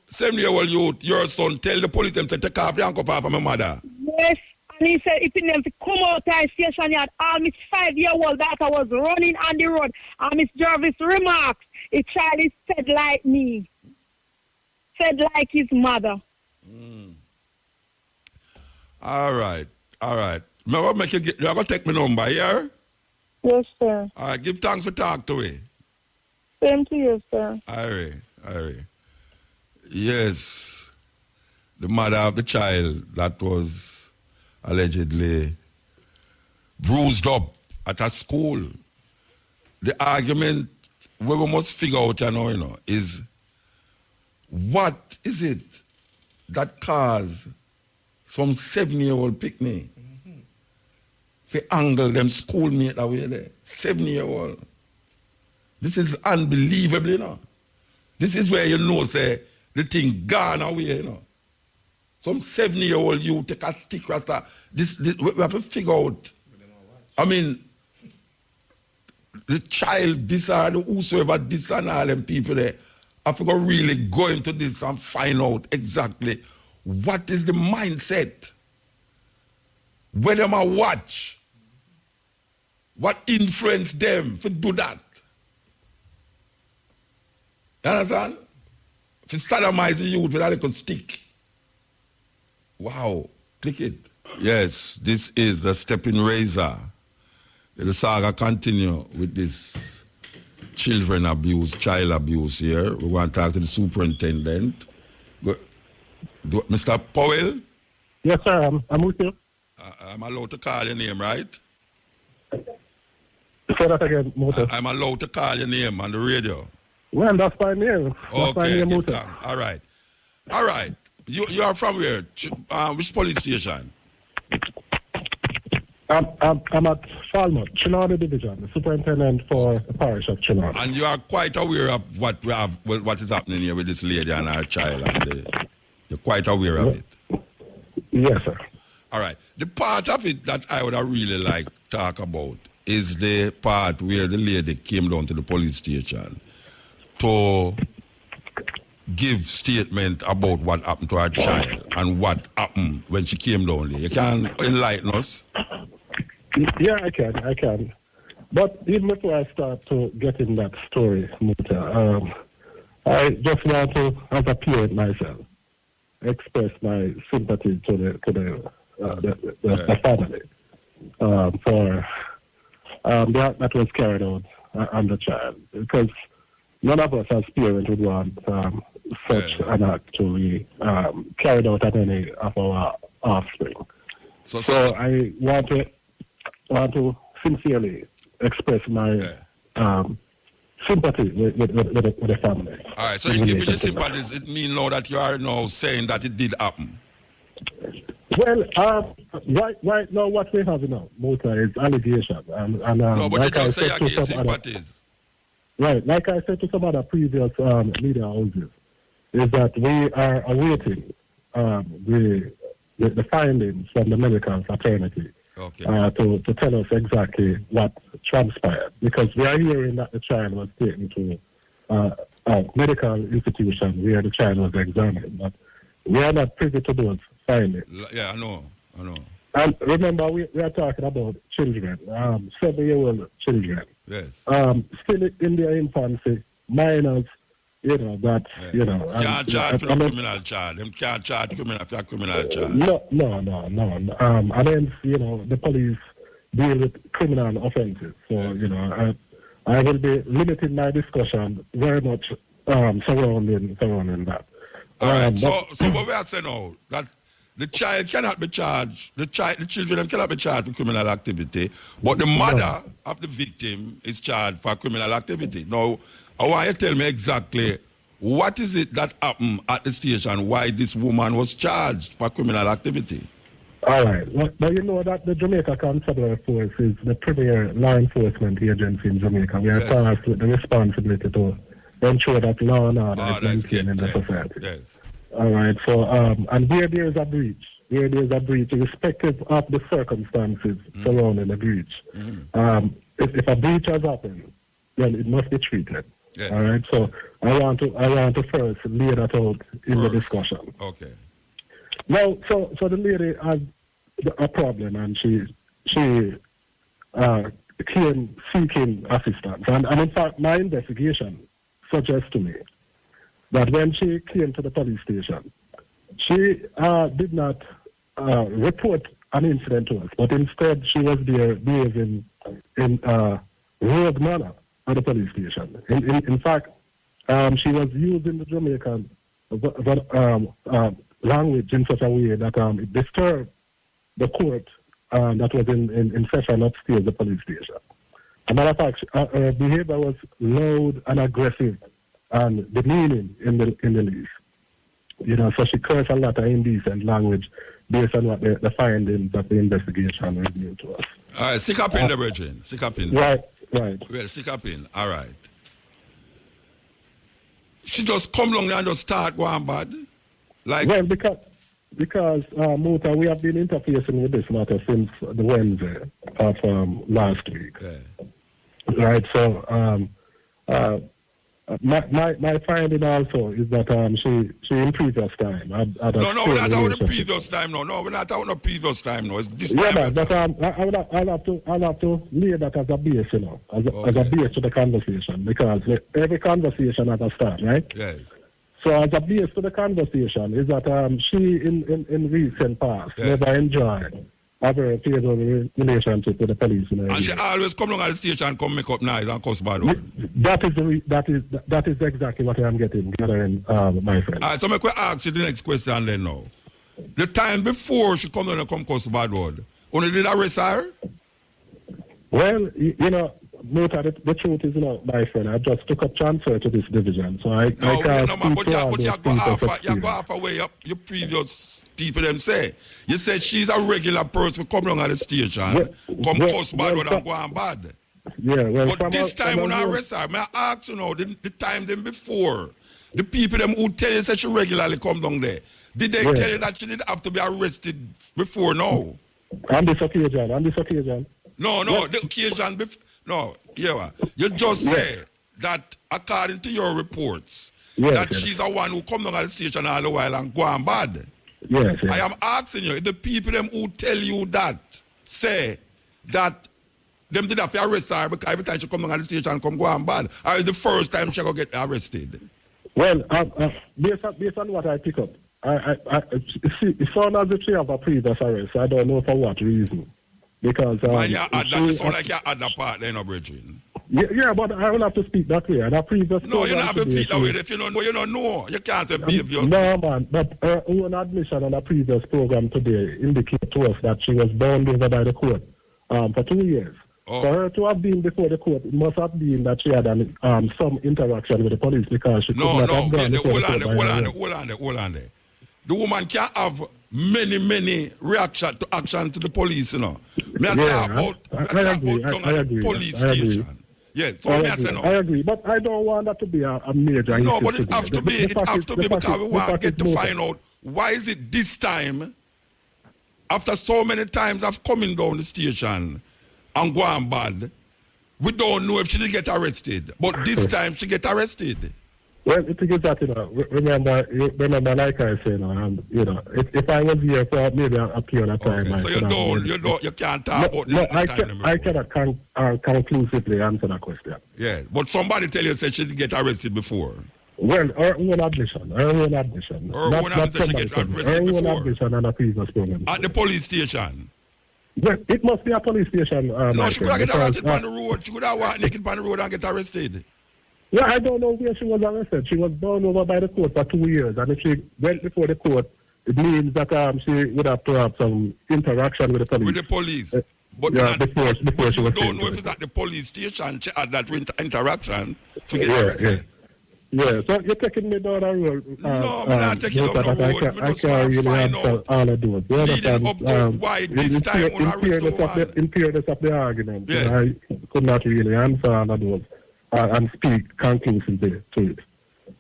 7-year-old youth, your son, tell the police them to take off the handcuff off of my mother. Yes, and he said, if them to come out of the station yard, all Miss 5-year-old daughter was running on the road, and Miss Jervis remarks, the child is said like me, said like his mother. All right. I'm going to take my number, yeah? Yes, sir. All right, give thanks for talk to me. Same to you, sir. All right. Yes, the mother of the child that was allegedly bruised up at a school. The argument we must figure out, is what is it that caused some 7-year-old picnic to angle them schoolmate away there? 7-year-old. This is unbelievable, you know. This is where you know, say, the thing gone away, you know. Some 7-year-old you take a stick rasta. This we have to figure out. I mean, the child, this or whosoever, this and all them people there, I have to really go into this and find out exactly what is the mindset. Where them a watch. What influenced them to do that. You understand? If you sodomize the youth with a little stick. Wow. Click it. Yes, this is the Steppin Razor. The saga continue with this children abuse, child abuse here. We want to talk to the superintendent. Mr. Powell? Yes, sir. I'm with you. I'm allowed to call your name, right? Say that again, Muta. I'm allowed to call your name on the radio. Well, that's fine name. That's fine Okay, name, Muta. all right. All right. You are from where? Which police station? I'm at Falmouth, Chinardi Division, the superintendent for the parish of Chinardi. And you are quite aware of what is happening here with this lady and her child. You're quite aware of it? Yes, sir. All right. The part of it that I would have really like to talk about is the part where the lady came down to the police station to give statement about what happened to her child and what happened when she came down there. You can enlighten us? Yeah, I can. But even before I start to get in that story, Muta, I just want to, as a parent myself, express my sympathy to the family for that was carried out on the child, because none of us as parents would want such an act to be carried out on any of our offspring. So I want to sincerely express my sympathy with the family. All right, so in giving your sympathies, it means now that you are now saying that it did happen? Well, right now what we have now, Muta, is allegation. No, but like you don't say you give sympathies. Right, like I said to some other previous media houses, is that we are awaiting the findings from the medical fraternity to tell us exactly what transpired. Because we are hearing that the child was taken to a medical institution where the child was examined, but we are not privy to those findings. Yeah, I know. And remember, we are talking about children, 7-year-old children. Yes. Still in their infancy, minors, that, Can't charge for a criminal charge. Them can't charge criminal for a criminal charge. No. And then, the police deal with criminal offenses. So, I will be limiting my discussion very much surrounding that. All right. So what we are saying now, that the child cannot be charged, the children cannot be charged for criminal activity, but the mother of the victim is charged for criminal activity. Now, I want you to tell me exactly what is it that happened at the station, why this woman was charged for criminal activity. All right. Well, you know that the Jamaica Constabulary Force is the premier law enforcement agency in Jamaica. We are tasked with the responsibility to ensure that law and order is maintained in the society. Yes. All right. So, and where there is a breach, irrespective of the circumstances surrounding the breach, if a breach has happened, then it must be treated. Yes. All right. So, I want to first lay that out in the discussion. Okay. Now, so the lady has a problem, and she came seeking assistance, and in fact, my investigation suggests to me that when she came to the police station, she did not report an incident to us, but instead she was there behaving in rogue manner at the police station. In fact, she was using the Jamaican language in such a way that it disturbed the court that was in session upstairs the police station. As a matter of fact, her behavior was loud and aggressive and demeaning in the least. So she cursed a lot of indecent language based on what the findings of the investigation revealed to us. All right, sick up in the brethren. Sick up in. Right. Well, sick up in. All right. she just come along and just start going bad? Like, well, because Muta, we have been interfacing with this matter since the Wednesday of last week. yeah. Right, so my finding also is that she in previous time had no, we're not talking the previous time. No, we're not talking the previous time. No, it's this time. Yeah, but I'll have to lay that as a base, you know, as a base to the conversation, because every conversation has a start, right? Yes. So as a base to the conversation is that she in recent past never enjoyed a very favorable relationship with the police. And she always come along at the station and come make up noise and cuss bad word. That is exactly what I'm getting, my friend. All right, so I'm going to ask you the next question then now. The time before she come down and come cuss bad word, only did arrest her? Well, you know, Muta, the truth is, you know, my friend, I just took up transfer to this division, so I can't speak to all those you go half away up your previous people them say. You said she's a regular person come along at the station, come cuss bad word and go on bad. Yeah, well, but this time when I arrest her, may I ask you now, the time them before, the people them who tell you that she regularly come down there, did they tell you that she didn't have to be arrested before now? On this occasion. No, the occasion before. No, you just say that according to your reports, that she's the one who come down at the station all the while and go on bad. Yes. I am asking you, if the people them who tell you that say that them did have to arrest her because every time she come down at the station and come go on bad, or is the first time she go get arrested? Well, based on what I pick up, it sounds as if she have a previous arrest. I don't know for what reason. Because when you add that, it sounds like you add that part there, no, Bridget. Yeah, but I will have to speak that way. And a previous no, you don't have to speak that way. If you don't know, you don't know. You can't say behavior. No, man. But her own admission on a previous program today indicates to us that she was bound over by the court for 2 years. Oh. For her to have been before the court, it must have been that she had some interaction with the police because she could not have gone before the court. Hold on there. The woman can't have many reaction to the police, you know. I agree. Police station. Yeah, so I agree, but I don't want that to be a major issue. No, but it has to be. It has to be because we want to get to find out why is it this time, after so many times of coming down the station and going bad, we don't know if she did get arrested. But this time she get arrested. Well, the thing is that, you know, remember, like I say, you know, if I was here for maybe a period of time. Okay. So you can't talk about this. I cannot conclusively answer that question. Yeah, but somebody tell you that she didn't get arrested before. Well, her own admission. Her own admission on a previous program. At the police station? Well, it must be a police station. No, she could have get arrested on the road. She could have walked naked on the road and get arrested. Yeah, I don't know where she was arrested. She was bound over by the court for 2 years. And if she went before the court, it means that she would have to have some interaction with the police. With the police? But before she was don't know if it's at the police station she had that interaction to get arrested. Yeah, so you're taking me down a road. No, I'm not taking you down the road. I can't really answer all of those. Leading up to why this time when I arrest the woman. In fairness of the argument, I could not really answer all of those. And speak conclusively to it.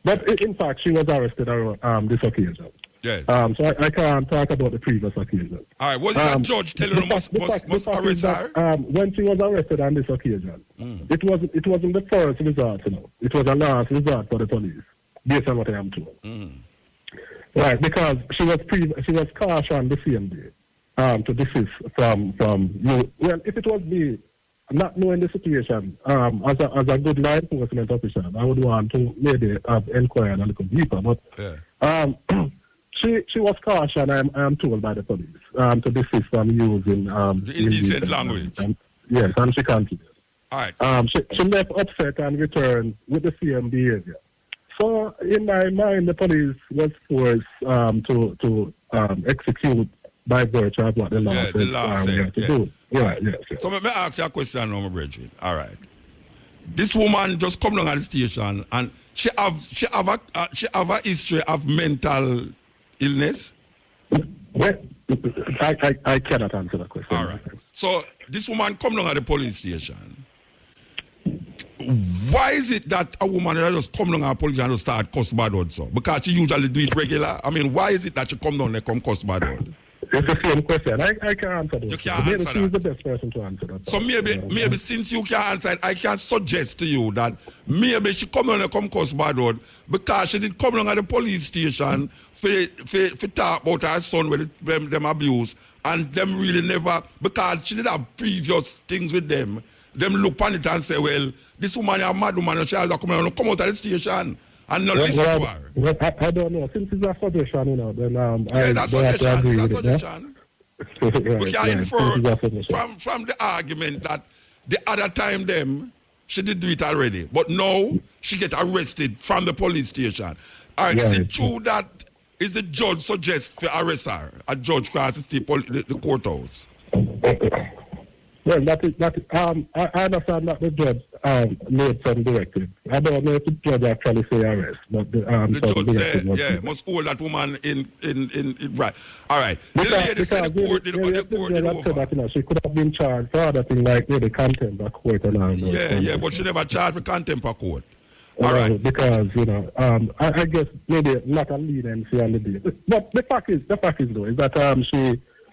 But in fact, she was arrested on this occasion. Yes. So I can't talk about the previous occasion. All right. Was that judge telling her must arrest her? When she was arrested on this occasion, it wasn't the first resort, you know. It was a last resort for the police, based on what I am told. Right, because she was cautioned the same day to desist from you. Well, if it was me, not knowing the situation, as a good law enforcement officer, I would want to maybe have inquired a little deeper. But she was cautioned, I am told, by the police to desist from using the indecent language. Yes, and she continued. All right. She left upset and returned with the same behavior. So in my mind, the police was forced to execute by virtue of what the law says we have to do. Yes. So let me ask you a question now, my brethren. All right. This woman just come along at the station and she have a history of mental illness? Well, I cannot answer that question. All right. So this woman come along at the police station. why is it that a woman that just come down and police and just start cuss bad word so? Because she usually do it regular. I mean, why is it that she come down and come cuss bad word? It's the same question. I can't answer that. You can't answer that. She's the best person to answer that. So maybe since you can't answer it, I can suggest to you that maybe she come down and come cuss bad word because she did come down at the police station for talk about her son with them abuse, and them really never, because she did have previous things with them. Them look on it and say, well, this woman is a mad woman, and she has to come out of the station and not listen to her. Well, I don't know. Since it's a suggestion, you know, then that's suggestion. That's suggestion. Right, We can infer from the argument that the other time she did do it already, but now she get arrested from the police station. All right, is it true that is the judge suggests to arrest her? A judge crosses the courthouse. Well, I understand that the judge made some directive. I don't know if the judge actually say arrest, but the judge said, must hold that woman in right. All right. The lady said the court did over. That, you know, she could have been charged for other things like the contempt of court and all that. But she never charged for contempt of court. All right. Because, you know, I guess maybe not a leniency on the deal. But the fact is though, is that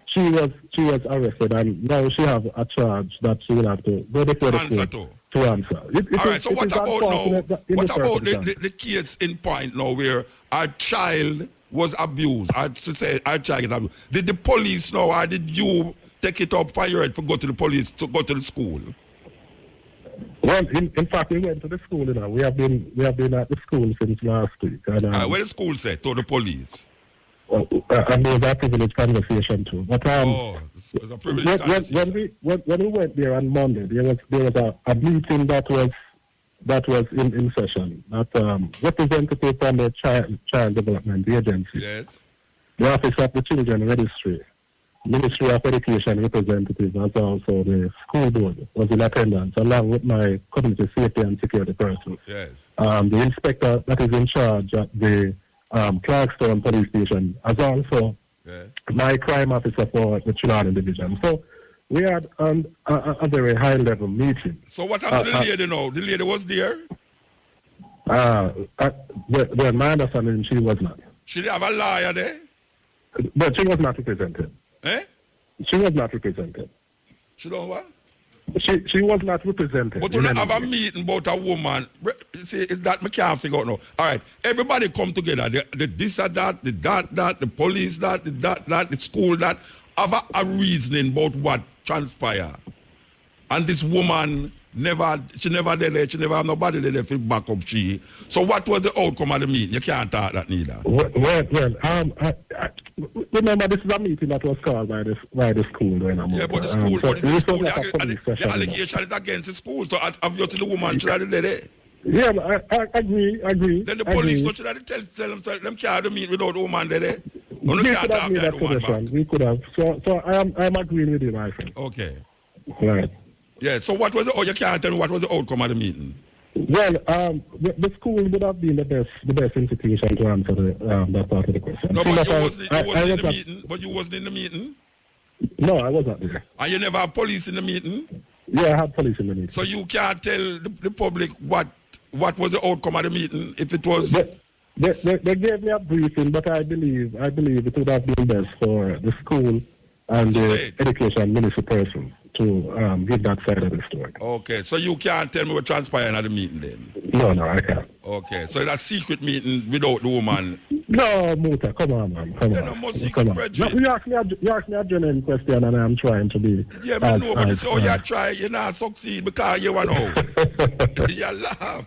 she was arrested, and now she has a charge that she will have to go before the court to answer. All right, so what about now? What about the case in point now where our child was abused? I should say our child get abused. Did the police know, or did you take it up for your head to go to the police, to go to the school? Well, in fact, we went to the school. You know, we have been at the school since last week. And, what the school said to the police? And there was a privileged conversation too. But it's a privileged conversation. When we went there on Monday, there was a meeting that was in session. That representative from the Child Development Agency, yes, the Office of the Children Registry, Ministry of Education representative, and also the school board was in attendance, along with my community safety and security person. Yes. The inspector that is in charge at the Clarkstown Police Station, as also my crime officer for the Trinidad Division. So we had a very high-level meeting. So what happened to the lady now? The lady was there? My understanding, she was not. She didn't have a lawyer there? But she was not represented. Eh? She was not represented. She don't what? She was not represented. But when you have a meeting about a woman, see, it's that I can't figure out now. All right, everybody come together. The this or that, the that, the police that, the that, the school that, have a reasoning about what transpired. And this woman she never did it. She never have nobody there to back up she. So what was the outcome of the meeting? You can't talk that neither. Well, remember, this is a meeting that was called by the school. Yeah, but the school, the allegation is against the school. So obviously the woman should have did it. Yeah, I agree. Then the police should have tell them can't meet without the woman there. No, we could have made that suggestion. We could have. So I'm agreeing with you, my friend. Okay. Right. Yeah, so what was you can't tell me what was the outcome of the meeting? Well, the school would have been the best institution to answer that part of the question. No, but you wasn't in the meeting? No, I was not there. And you never had police in the meeting? Yeah, I had police in the meeting. So you can't tell the public what was the outcome of the meeting if it was... They gave me a briefing, but I believe it would have been best for the school and the education ministry person to give that side of the story. Okay, so you can't tell me what transpired at the meeting then? No, I can't. Okay, so it's a secret meeting without the woman? No, Muta, come on, man. Come on. No, you ask me a genuine question and I'm trying to be... Yeah, but no, but it's you try, you not succeed because you want to. You laugh.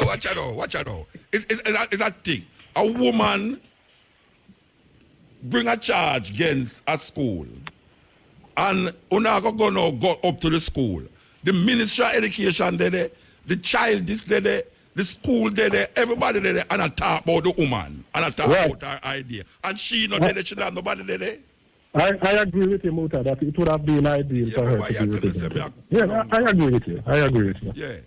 Watch out. It's that thing. A woman bring a charge against a school and una go up to the school. The Ministry of Education there, the child is there, the school there, everybody there, and I talk about the woman, and I talk about her idea. And she not there, she not nobody there. I agree with you, Muta, that it would have been ideal for her to be represented. Yeah, I agree with you. Yeah.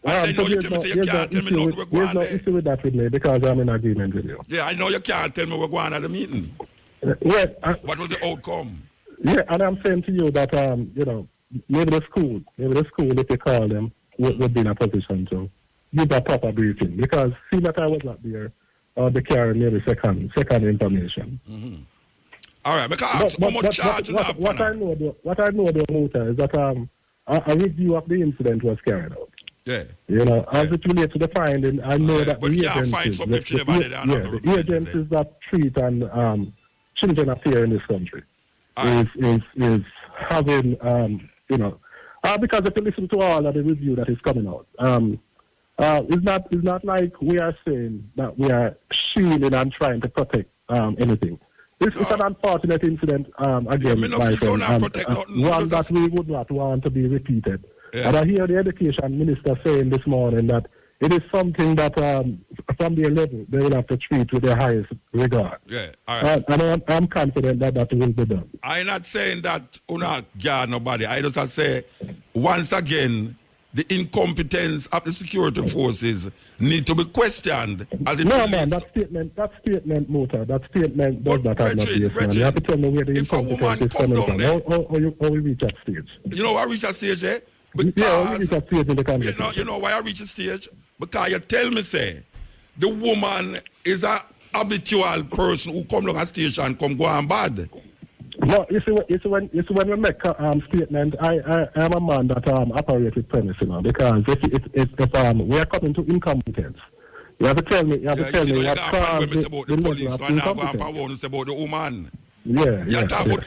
I know you tell me you can't tell me no we're going there. There's no issue with that with me because I'm in agreement with you. Yeah, I know you can't tell me we're going at the meeting. What was the outcome? Yeah, and I'm saying to you that maybe the school, if they call them, would be in a position to give a proper briefing. Because see that I was not there, they carry maybe second information. Mm-hmm. All right, because what I know though, Muta, is that a review of the incident was carried out. Yeah. You know, as it relates to the finding, I know that but the you can't find the agencies that treat and children affairs in this country is having you know, because if you listen to all of the review that is coming out, it's not like we are saying that we are shielding and trying to protect anything. It's an unfortunate incident, again, my friend, one that we would not want to be repeated. Yeah. And I hear the education minister saying this morning that it is something that from their level they will have to treat with the highest regard. Yeah, all right. And I'm confident that will be done. I'm not saying that you not guard nobody. I just say, once again, the incompetence of the security forces need to be questioned. As it that statement, Muta, that statement does not have no basis, man. You have to tell me where the incompetence is coming from. How we reach that stage? You know why I reach that stage, eh? Because, we reach that stage in the conversation. You know why I reach a stage? Because you tell me, say, the woman is a habitual person who come along a station and come go on bad. No, it's when we make a statement, I am a man that operates with premise, you know, because if we are coming to incompetence, you have to tell me what caused the level of incompetence. About the woman. Yeah. You talk about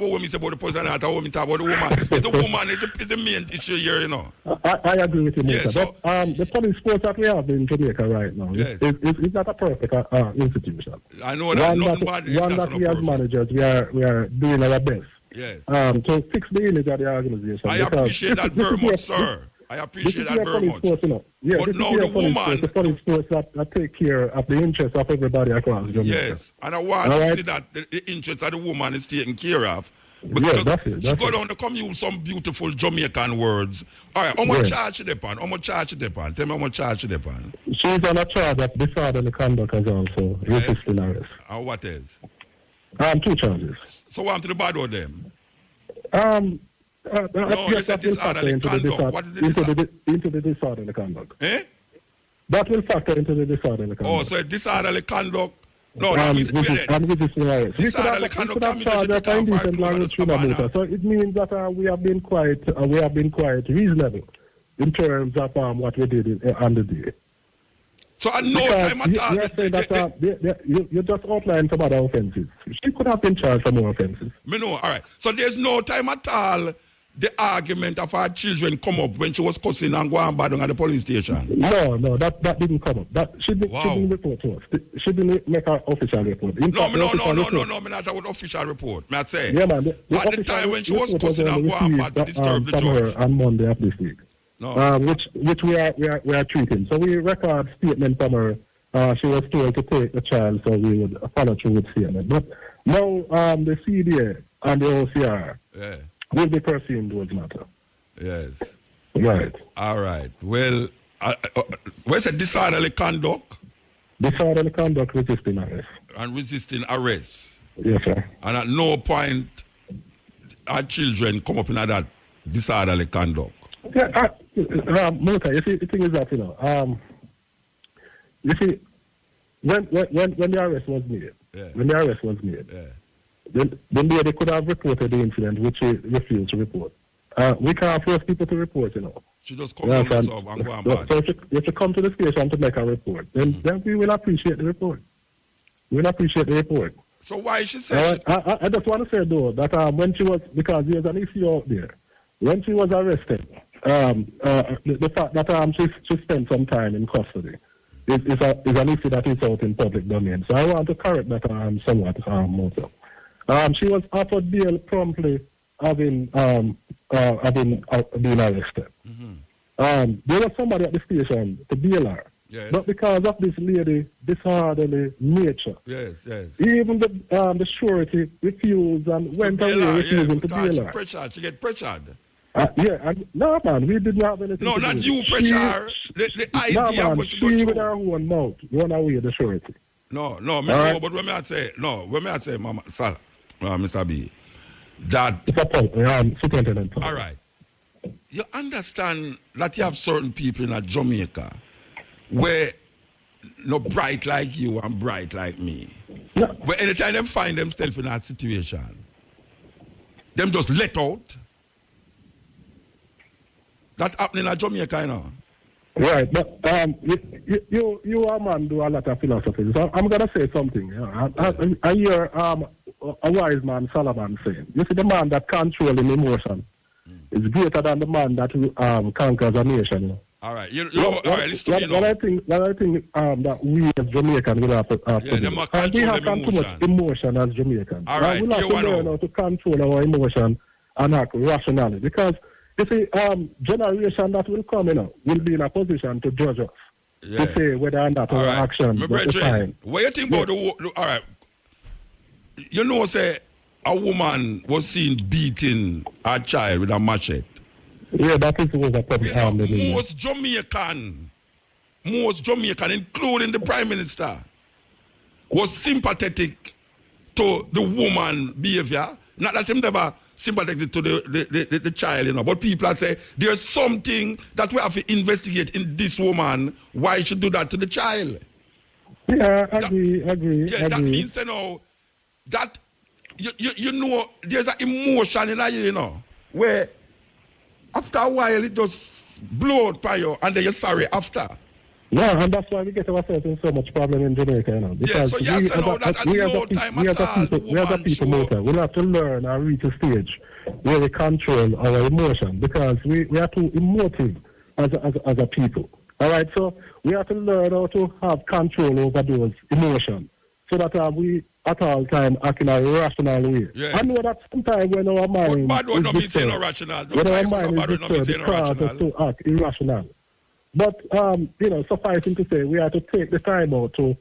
when we say about the person and talk about the woman. It's the woman is the main issue here, you know. I agree with you, Mr. So, but the police force that we have in Jamaica right now is not a perfect institution. I know that. One that we as managers we are doing our best. Yes. To fix the image of the organization. I appreciate that very much, sir. I appreciate that very much. Force, you know. Yeah, but now the woman... The police force that take care of the interests of everybody across Jamaica. Yes, and I want to see that the interests of the woman is taken care of. Because that's she go down to come use some beautiful Jamaican words. All right, how much charge they upon? How much charge they upon? Tell me how much charge they upon. She's on a charge of disorderly conduct as also. Resisting arrest. And what else? 2 charges. So what to the bad of them? No, you said disorderly conduct. What is the into the disorderly conduct. Eh? That will factor into the disorderly conduct. Oh, so disorderly conduct. No, resisting arrest. Disorderly conduct. So it means that we have been quite reasonable in terms of what we did on the day. So at no time at all. You just outlined some other offences. She could have been charged for more offences. Me know, all right. So there's no time at all the argument of our children come up when she was cussing and going bad at the police station. No, that didn't come up. She didn't report to us. She didn't make an official report. Me not talk about official report. Me I say. Yeah, man. At the time when she was cussing and going bad to disturb the judge. On Monday of this week. No. Which we are treating. So we record statement from her. She was told to take the child, so we would follow through with statement. But now the CDA and the OCR will be pursuing those matters. Yes. Right. All right. Well, where's the disorderly conduct? Disorderly conduct, resisting arrest. And resisting arrest. Yes, sir. And at no point our children come up in that disorderly conduct. Yeah, Mota, you see, the thing is that, you know, you see, when the arrest was made, then they could have reported the incident, which she refused to report. We can't force people to report, you know. She just come down and go on bad. So if you come to the station to make a report, then we will appreciate the report. We will appreciate the report. So why she said... I just want to say, though, that when she was, because there's an issue out there, when she was arrested, the fact that she spent some time in custody is an issue that is out in public domain. So I want to correct that somewhat, Mota. She was offered bail promptly having been arrested. Mm-hmm. There was somebody at the station to bail her. Yes. But because of this lady disorderly nature, even the surety refused and went away refusing to bail her. She get pressured. No, man, we did not have anything. No, not you pressure. The idea of what you go through. She with her own mouth run away the surety. No, but when I say, Mama, sir, Mr. B, that... It's a point, superintendent. All right. You understand that you have certain people in Jamaica where no bright like you and bright like me. No. But anytime them find themselves in that situation, them just let out. That happening in Jamaica, you know. Right, but you are man do a lot of philosophy. So I'm gonna say something. I hear a wise man Solomon saying, you see, the man that controls emotion is greater than the man that conquers a nation. You know? All right, all right. Listen to me now. What I think that we as Jamaicans will have to do. We have too much emotion as Jamaicans. All right, we'll have to learn how to control our emotion and act rationally, because you see, generation that will come, will be in a position to judge us, to say whether or not our actions are fine. What you think about all right, you know, say a woman was seen beating a child with a machete. Yeah, that is was a problem. Most Jamaican, including the Prime Minister, was sympathetic to the woman behavior. Not that him never sympathetic to the child, but people say there's something that we have to investigate in this woman, why she do that to the child. Yeah, agree. Yeah, that means, that you know, there's an emotion in you, where after a while it just blow out by you and then you're sorry after. Yeah, and that's why we get ourselves in so much problem in Jamaica, because we as a people, we'll have to learn and reach a stage where we control our emotion, because we are too emotive as a people. All right, so we have to learn how to have control over those emotions, so that we at all time act in a rational way. Yes. I know that sometimes when our mind is disturbed, it causes us to act irrational. But, sufficing to say, we have to take the time out to,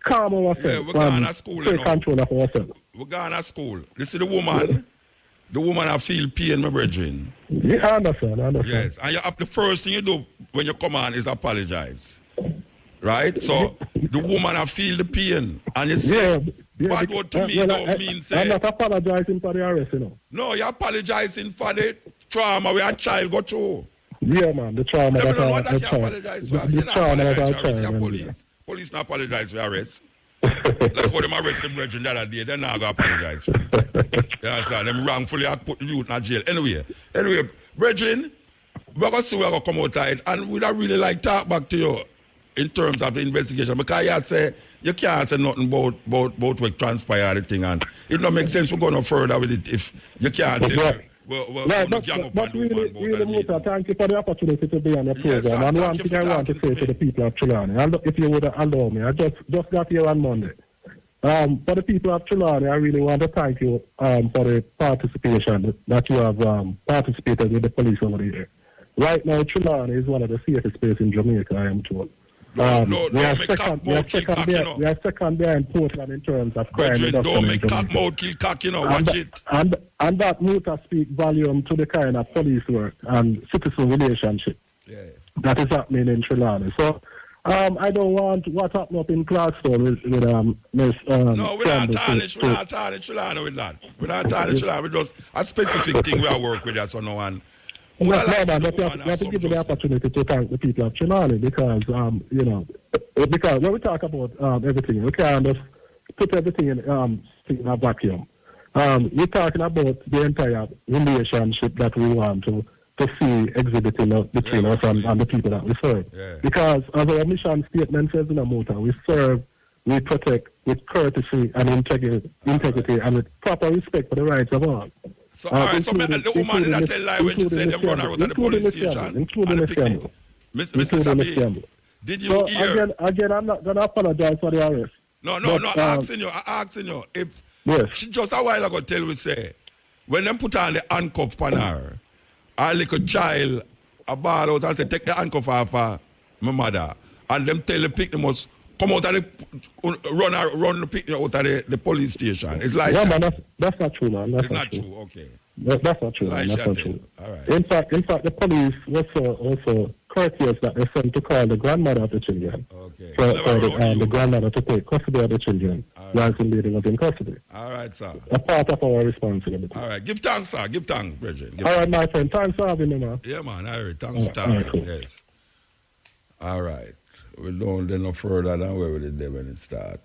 calm ourselves and take control of ourselves. We're going to school. This is the woman. The woman I feel pain, my brethren. Yeah, I understand. Yes, and the first thing you do when you come on is apologize. Right? So, the woman I feel the pain. And you say, bad word to me don't mean say... I'm not apologizing for the arrest, No, you're apologizing for the trauma where a child got through. Yeah, man, the trauma that I apologize for. You not apologize for police. Police not apologize for arrest. Like how them arrest the brethren the other day, they're not going to apologize for it. You understand? Them wrongfully had put the youth in jail. Anyway, brethren, we're going to see where we're going to come outside, and we'd really like to talk back to you in terms of the investigation, because you can't say nothing about what transpired the thing, and it don't make sense we're going no further with it if you can't say... But really, Muta, thank you for the opportunity to be on the program. And one thing I want to say to the people of Trelawney, and if you would allow me, I just got here on Monday. For the people of Trelawney, I really want to thank you for the participation that you have participated with the police over here. Right now, Trelawney is one of the safest places in Jamaica, I am told. We are second behind Portland in terms of crime reduction. Don't make cock mouth kill cock, watch it. And that Muta speak volume to the kind of police work and citizen relationship that is happening in Trelawney. So I don't want what happened up in Clarkstown with Miss no, we're not tarnish Trelawney with that. We're not tarnish Trelawney with just a specific thing we are work with that so no one. You have to give me the opportunity to thank the people of Trelawney, because because when we talk about everything, we can't just put everything in a vacuum. We're talking about the entire relationship that we want to see exhibiting between us and the people that we serve. Yeah. Because as our mission statement says in Amota, we serve, we protect with courtesy and integrity and with proper respect for the rights of all. So, all right, so the woman did not tell lie when she said them run around at the police station. Including the scandal. Mr. Sabi, did you hear? Again, I'm not going to apologize for the arrest. No, I'm asking you. If she just a while ago tell we say, when them put on the handcuff on her, our little child, a ball out and say, take the handcuff off her, my mother, and them tell the picnic must come out of the, run the picnic out of the police station. It's like yeah, man, that's not true, man. It's not true. Okay. That's not true, man. That's not true. All right. In fact, the police was also courteous that they sent to call the grandmother of the children. Okay. For the grandmother to take custody of the children. All whilst the lady was in custody. All right, sir. A part of our responsibility. All right. Give thanks, sir. Give thanks, Bridget. All right, my friend. Thanks for having me, man. Yeah, man. All right. Thanks for talking. Cool. Yes. All right. We don't go no further than where we did there when it start.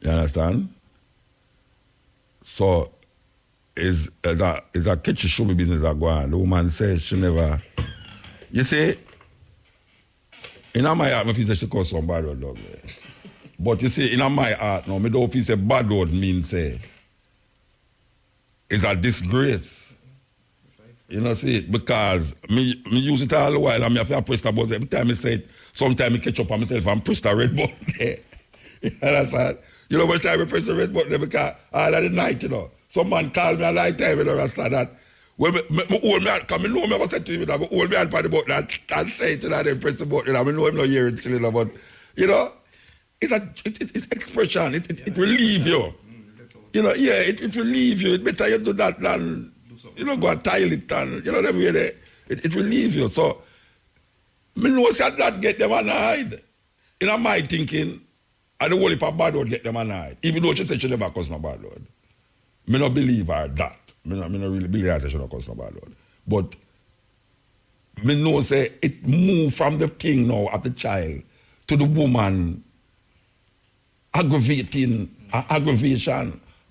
You understand? So, is a kitchen show me business that go on. The woman says she never... You see, in my heart, I feel say she cause some bad word, dog. But you see, in my heart, no, I don't feel say bad word means say it's a disgrace. You know, see, because me use it all the while, and I have to press the button. Every time I say it, sometimes I catch up on myself and press the red button there. You understand? You know, what time I press the red button there, because all of the night, you know, some man call me a night time, you know, understand that. When me hold me hand, because I know me ever said to him, I hold me hand on the button and say it, and then press the button, I know I'm not hearing silly, but, you know, it's expression, it relieve you. You know, yeah, it relieve you. It's better you do that than, you know, go and tile it and, you know, them way they, it relieve you. So, me know that get them annoyed. You know, my thinking, I don't want if a bad word get them annoyed. Even though she said she never cause no bad word. Me not believe her that. Me not really believe her that she not cause no bad word. But, me know say it move from the thing now of the child to the woman aggravation.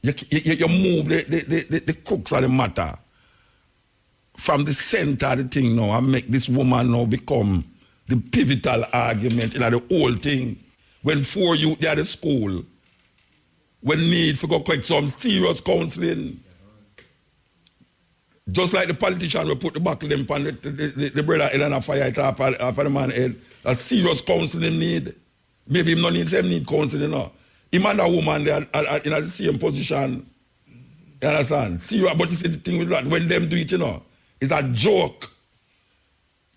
You move the crux of the matter from the center of the thing now and make this woman now become the pivotal argument in the whole thing. When 4 youth they are at school, when need for go collect some serious counseling. Just like the politician will put the buckle them on the brother head and a fire it off of the man head. That serious counseling need. Maybe him not need same need counseling, you know. Him and a woman, they are in the same position. You understand? See, but you see the thing with that, when them do it, you know, it's a joke.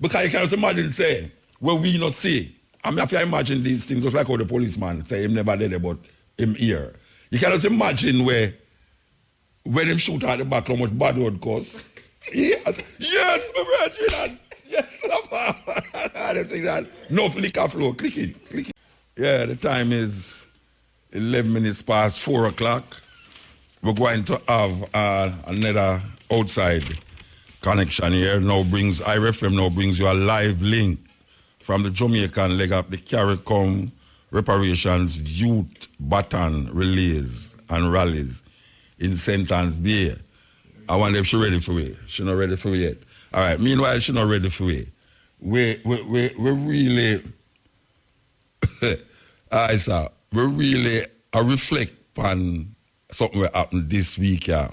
Because you cannot imagine, say, where we not see. I mean, if you imagine these things, just like how the policeman say, him never did it, but him here. You cannot imagine where, when him shoot at the back, how much bad word cause. Yes, my brother, yes, I think that. No flicker flow, click it. Yeah, the time is 11 minutes past 4 o'clock. We're going to have another outside connection here. IRFM now brings you a live link from the Jamaican leg up the CARICOM reparations youth baton relays and rallies in St. Anne's Bay. I wonder if she's ready for it. She's not ready for it yet. All right, meanwhile, she's not ready for it. We really... I saw. We really reflect on something that happened this week, yeah.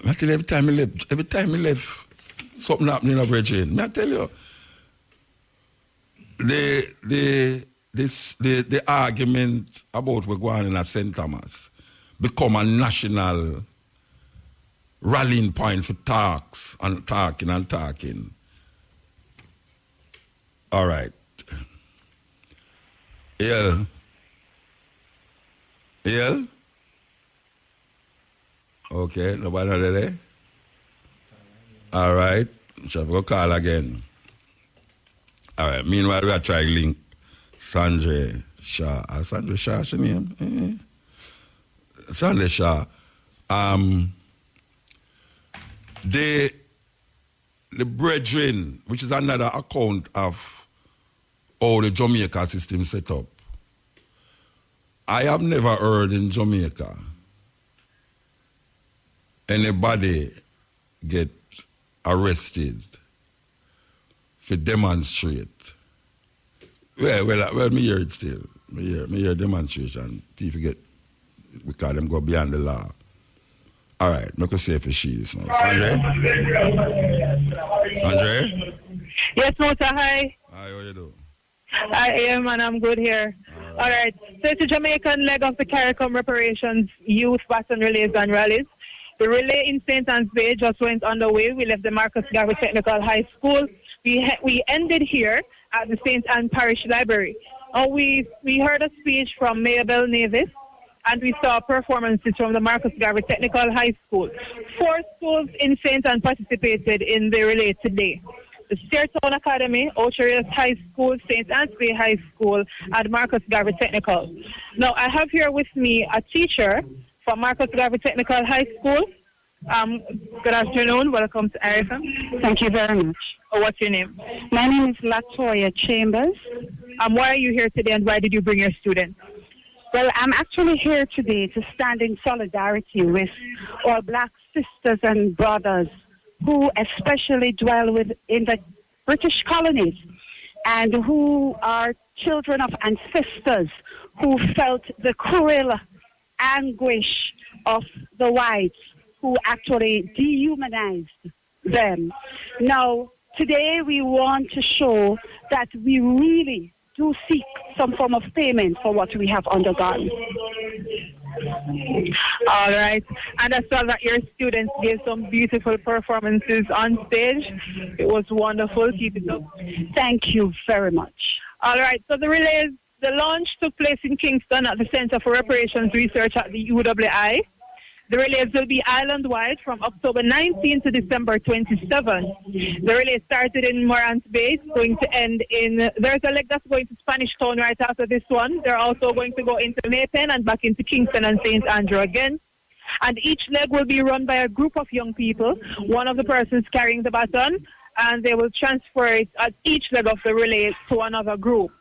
I tell you, every time I left, something happened in a brethren. I tell you, the argument about we're going in a St. Thomas become a national rallying point for talks and talking. All right. Yeah. Okay, nobody there? All right. Shall we go call again? All right. Meanwhile, we are trying to link Sanjay Shah. Sanjay Shah, what's your name? Sanjay Shah. The brethren, which is another account of how the Jamaica system set up. I have never heard in Jamaica anybody get arrested for demonstrate. Well, me hear it still. Me hear demonstration. People get, because them go beyond the law. All right, make a say for she this now. Sandra? Yes, Mota, hi. Hi, how you doing? I am, and I'm good here. All right. So it's a Jamaican leg of the CARICOM reparations, youth baton relays and rallies. The relay in St. Anne's Bay just went underway. We left the Marcus Garvey Technical High School. We ended here at the St. Anne Parish Library. We heard a speech from Mayor Bell Navis, and we saw performances from the Marcus Garvey Technical High School. 4 schools in St. Anne participated in the relay today. the Stairtown Academy, Ocher's High School, St. Anthony High School, and Marcus Garvey Technical. Now, I have here with me a teacher from Marcus Garvey Technical High School. Good afternoon. Welcome to RFM. Thank you very much. What's your name? My name is Latoya Chambers. Why are you here today, and why did you bring your students? Well, I'm actually here today to stand in solidarity with our black sisters and brothers who especially dwell in the British colonies and who are children of ancestors who felt the cruel anguish of the whites who actually dehumanized them. Now, today we want to show that we really do seek some form of payment for what we have undergone. All right. And I saw that your students gave some beautiful performances on stage. It was wonderful. Keep it up. Thank you very much. All right. So the launch took place in Kingston at the Center for Reparations Research at the UWI. The relays will be island-wide from October 19 to December 27. The relay started in Morant Bay. It's going to end there's a leg that's going to Spanish Town right after this one. They're also going to go into Maypen and back into Kingston and St. Andrew again. And each leg will be run by a group of young people, one of the persons carrying the baton, and they will transfer it at each leg of the relay to another group.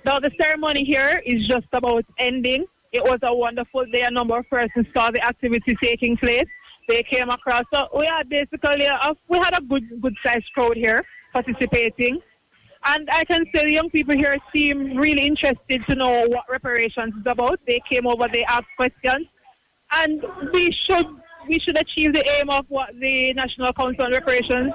Now, the ceremony here is just about ending. It was a wonderful day. A number of persons saw the activity taking place. They came across. So we had basically we had a good sized crowd here participating. And I can say the young people here seem really interested to know what reparations is about. They came over, they asked questions. And we should achieve the aim of what the National Council on Reparations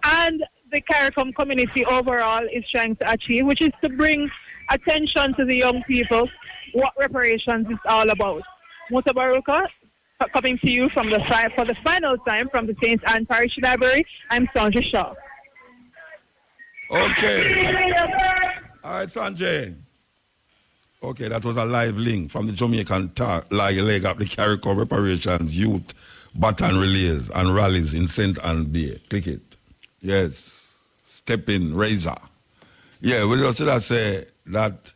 and the CARICOM community overall is trying to achieve, which is to bring attention to the young people what reparations is all about. Mutabaruka, coming to you for the final time from the St. Anne Parish Library. I'm Sandra Shaw. Okay. All right, Sanjay. Okay, that was a live link from the Jamaican leg up the CARICOM Reparations Youth Baton Relays and Rallies in St. Anne Bay. Click it. Yes. Steppin Razor. Yeah, we just say that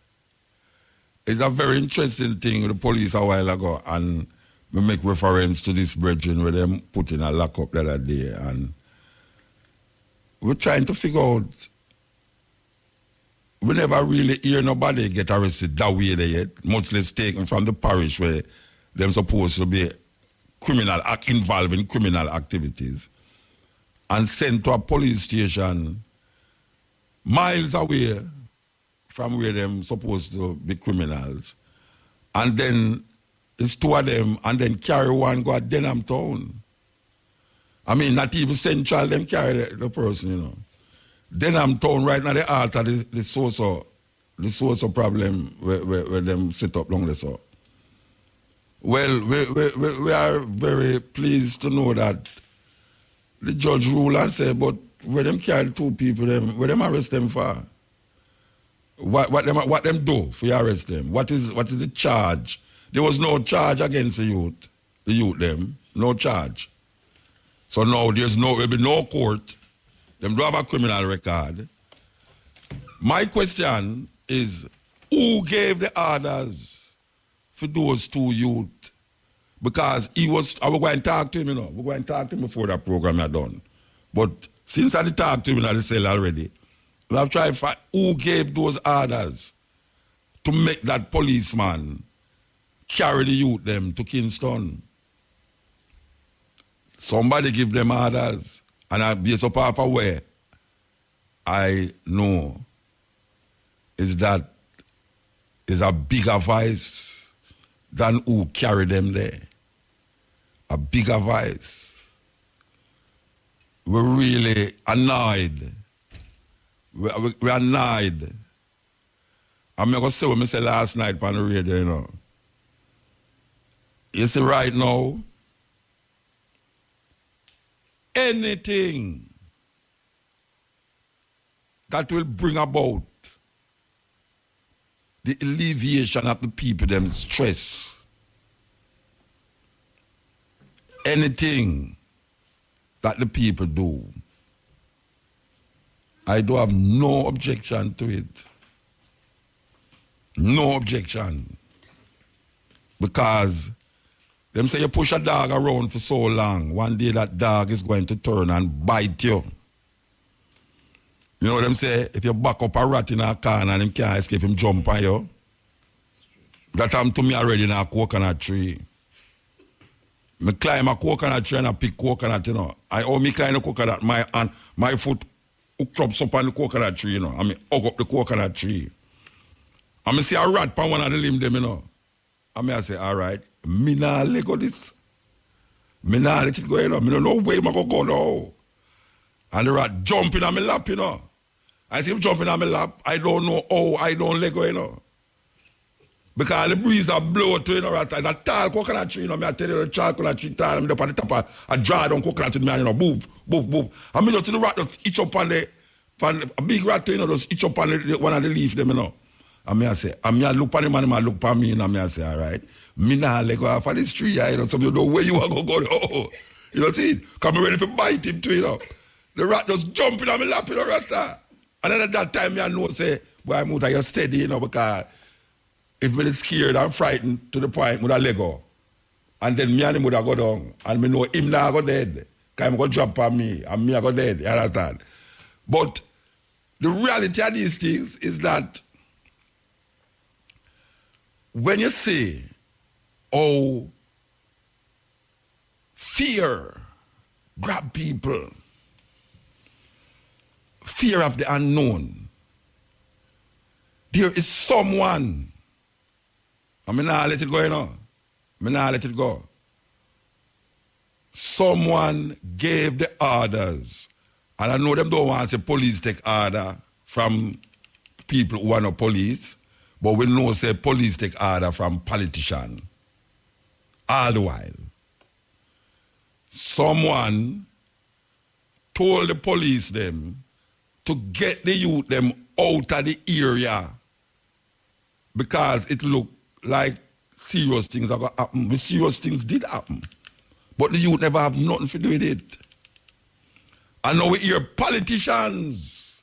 it's a very interesting thing with the police a while ago, and we make reference to this brethren where them put in a lockup the other day, and we're trying to figure out. We never really hear nobody get arrested that way there yet, much less taken from the parish where they're supposed to be involved in criminal activities, and sent to a police station miles away from where they're supposed to be criminals. And then it's two of them, and then carry one go to Denham Town. I mean, not even Central, them carry the person, you know. Denham Town right now, the heart of the source of problem where them sit up long this up. Well, we are very pleased to know that the judge ruled and said, but where them carry two people, where them arrest them for? What them do for you arrest them? What is the charge? There was no charge against the youth them, no charge. So now will be no court. Them do have a criminal record. My question is, who gave the orders for those two youth? Because I was going to talk to him, you know. We're going to talk to him before that program had done. But since I talked to him in the cell already, we have tried to find who gave those orders to make that policeman carry the youth them to Kingston. Somebody give them orders. And I based upon where I know is that is a bigger voice than who carry them there. A bigger voice. We're really annoyed. We're annoyed. I'm going to say what I said last night on the radio, you know. You see, right now, anything that will bring about the alleviation of the people, them stress, anything that the people do, I do have no objection to it. No objection. Because them say you push a dog around for so long, one day that dog is going to turn and bite you. You know what them say? If you back up a rat in a corner and him can't escape, him jump on you. That happened to me already in a coconut tree. I climb a coconut tree and I pick coconut, you know. Me climb the coconut, my foot hooked up on the coconut tree, you know. I mean, hug up the coconut tree. I see a rat on one of the limbs, them, you know. I say, all right, me nah let go this. Me nah let it go, you know. Me don't know where I go now. And the rat jumping on my lap, you know. I see him jumping on my lap. I don't know how I don't let go, you know. Because the breeze a blow to, you know, rat. It's a tall coconut tree, you know. I tell you, the tall coconut tree tall. I'm up on the top. I draw down coconut tree, you know, move. And me just see the rat just itch up on a big rat, you know, just itch up on one of the leaves, them, you know. And I say, I look at him and I look at me, and I say, all right, me nah let go off of this tree, you know, so you know where you are going to go. Oh, you know, see, come ready to bite him too, you know. The rat just jumping on my lap, you know, Rasta. And then at that time, I know, say, boy, Muta, you're steady, you know, because if me scared and frightened to the point, I let go. And then me and him would have go down. And me know him now go dead. Because him go drop on me, and me I go dead, you understand? But the reality of these things is that when you see how fear grab people, fear of the unknown, there is someone, I mean, not let it go, you know. I mean, not let it go. Someone gave the orders, and I know them don't want to say police take order from people who are not police. But we know say police take order from politicians. All the while. Someone told the police them to get the youth them out of the area because it looked like serious things are going to happen. The serious things did happen. But the youth never have nothing to do with it. And now we hear politicians.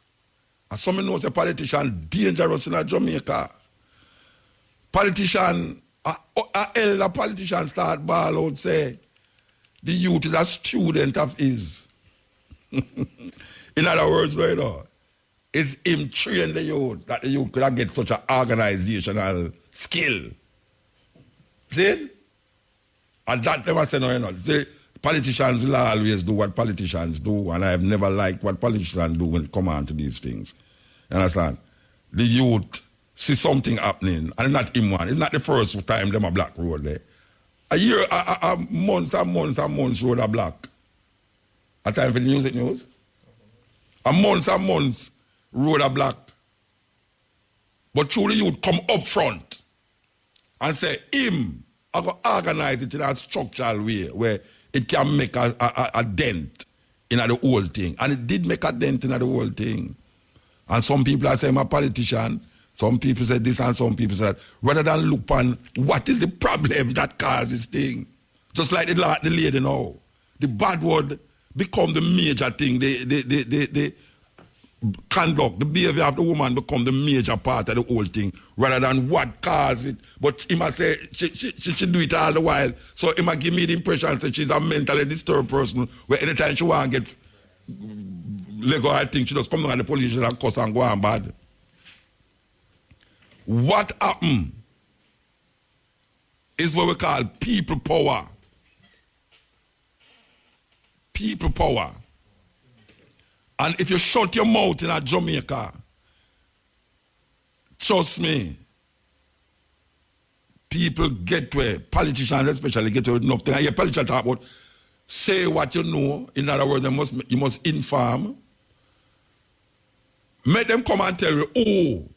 And some know say politicians dangerous in Jamaica. Politician, elder politician start ball out say, the youth is a student of his. In other words, you know, it's him train the youth that the youth could get such an organizational skill. See? And that never say no, you know. See, politicians will always do what politicians do, and I have never liked what politicians do when it comes on to these things. You understand? The youth see something happening, and it's not him one. It's not the first time them a black road there. A year, months and months road a black. A time for the news. A months and months road a black. But truly you'd come up front and say, him, I go organize it in a structural way where it can make a dent in the whole thing. And it did make a dent in the whole thing. And some people are saying I'm a politician. Some people said this and some people said that. Rather than look on what is the problem that causes this thing. Just like the lady now. The bad word become the major thing. The conduct, the behavior of the woman become the major part of the whole thing. Rather than what caused it. But he must say she do it all the while. So he must give me the impression that she's a mentally disturbed person where anytime she want to get Lego, I think she just come down to the police and cuss and go on bad. What happened is what we call people power. People power. And if you shut your mouth in a Jamaica, trust me, people get to it, politicians especially get to it enough thing. And your politicians talk about say what you know. In other words, you must inform. Make them come and tell you,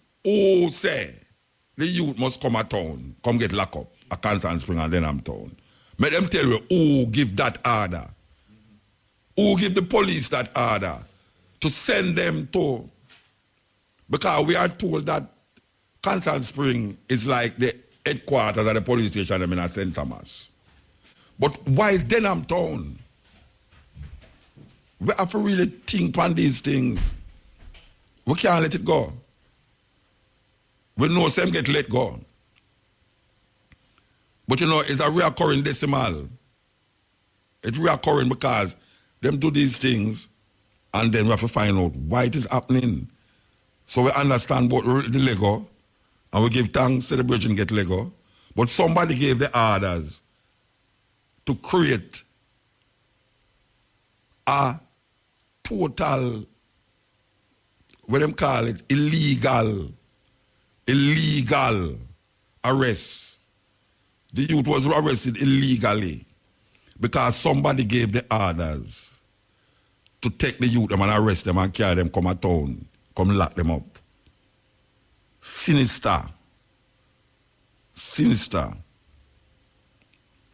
say, the youth must come at town, come get locked up at Constant Spring and then I'm town. Make them tell you, give that order. Who give the police that order to send them to, because we are told that Constant Spring is like the headquarters of the police station in St. Thomas. But why is Denham Town? We have to really think on these things. We can't let it go. We know some get let go. But you know, it's a reoccurring decimal. It's reoccurring because them do these things and then we have to find out why it is happening. So we understand both the Lego and we give thanks to the Virgin get Lego. But somebody gave the orders to create a total, what them call it, illegal arrest. The youth was arrested illegally because somebody gave the orders to take the youth them and arrest them and carry them come a town, come lock them up. Sinister.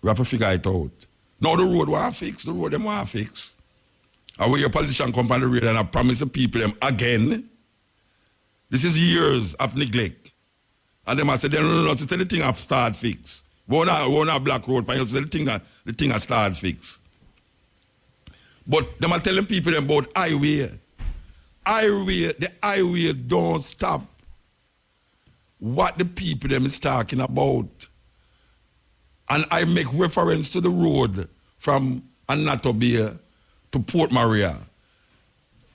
We have to figure it out. Now the road want fix, the road them want fix. And when your politician come on the road and I promise the people them again, this is years of neglect. And them I say, no, to say the thing have start fix. We want black road, but the thing has start fix. But them are telling people about highway. The highway don't stop what the people them is talking about. And I make reference to the road from Anatobia to Port Maria.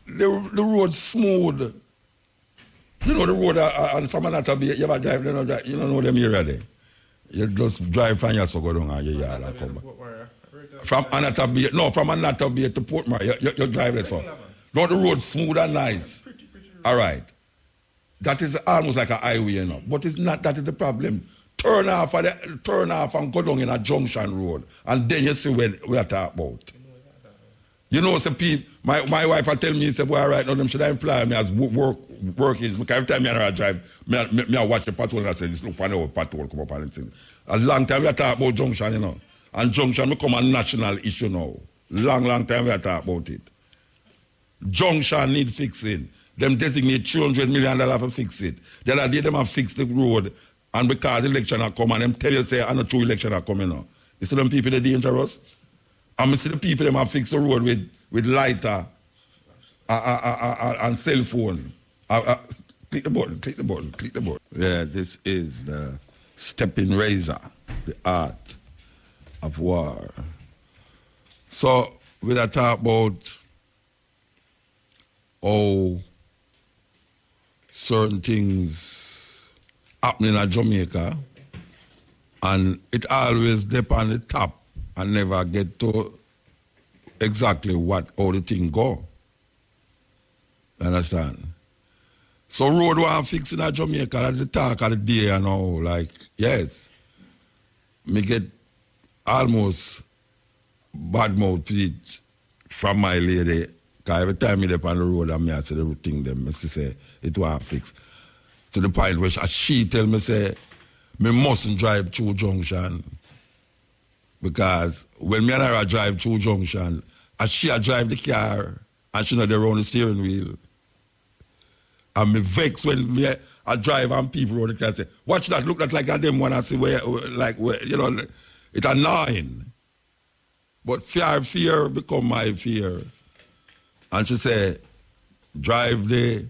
The road's smooth. You know the road from Anatobia, you ever drive, you don't know them area there. You just drive from your go down and you yard and come back. From Anatobia to Port Maria, you drive there, so. No, the road's smooth and nice. All right. That is almost like a highway, you know. But it's not, that is the problem. Turn off and go down in a junction road. And then you see what we are talking about. You know, some people, my wife will tell me, say, boy, right now, them should employ me as working. Because every time I drive, I watch the patrol and I say, just look for the patrol come up and things. A long time we are talking about junction, you know. And junction become a national issue now. Long time we are talking about it. Junction need fixing. Them designate $300 million for fix it. The other day them have fixed the road, and because the election are coming, them tell you say, I know two election are coming now. You see them people they're dangerous? And I see the people them have fixed the road with lighter and cell phone. Click the button. Yeah, this is the Steppin Razor, the art of war. So we are talk about how certain things happening in Jamaica, and it always dip on the top and never get to exactly how the thing go. Understand? So road one fixing in Jamaica, that's the talk of the day, you know, like, yes, me get almost bad mouth feet from my lady. Because every time I get on the road and I say the thing, them, I say it won't fix. To the point where she tell me, say, me mustn't drive through junction. Because when me and her drive through junction, and she drive the car, and she not there on the steering wheel. And me vex when I drive and people on the car and say, watch that, look that like a them one I see where, you know, it's annoying. But fear become my fear. And she said, drive the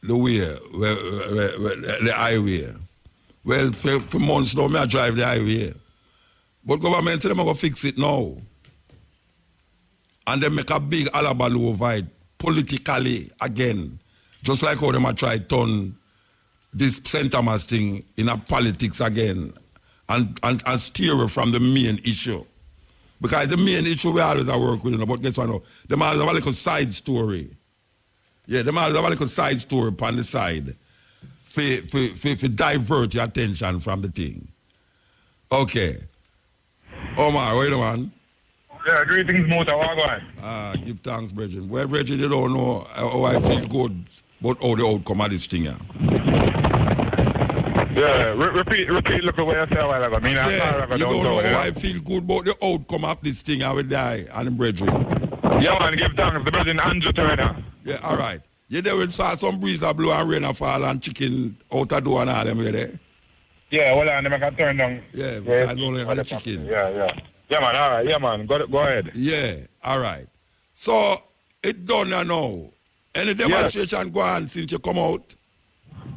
way, the highway. Well, for months now, I drive the highway. But government say them going to fix it now. And they make a big alabalu over it, politically, again. Just like how them try to turn this St. Thomas thing in a politics again and steer from the main issue. Because the main issue we always work with, you know, but guess what now? Them always have a little side story. Yeah, them always have a little side story upon the side for divert your attention from the thing. Okay. Omar, wait a man. Yeah, greetings, Mota. What going? Give thanks, Bridget. Well, Bridget, you don't know how I feel good about how the outcome of this thing, yeah. Yeah, repeat look at what I said a while ago. You don't know how I feel good about the outcome of this thing, I will die, and the brethren. Yeah, man, give thanks. The brethren Andrew Turner. Yeah, all right. You there will saw some breeze a blow and rain a fall and chicken out the door and all them there? Yeah, well, and them can turn down. Yeah, because I don't have the chicken. Yeah. Yeah, man, all right. Yeah, man, go ahead. Yeah, all right. So, it done now. Any demonstration go on since you come out?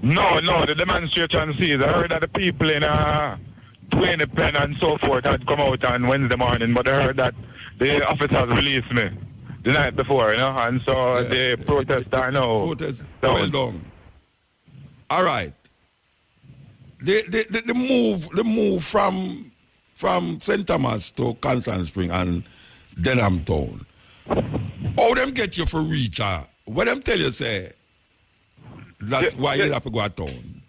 No, the demonstration ceased. I heard that the people in Dwayne Penn and so forth had come out on Wednesday morning, but I heard that the officers released me the night before, and so the protest are now. Protest well done. All right. The move from St. Thomas to Constant Spring and Denham Town. How them get you for reach? What them tell you say? That's why you have to go to town.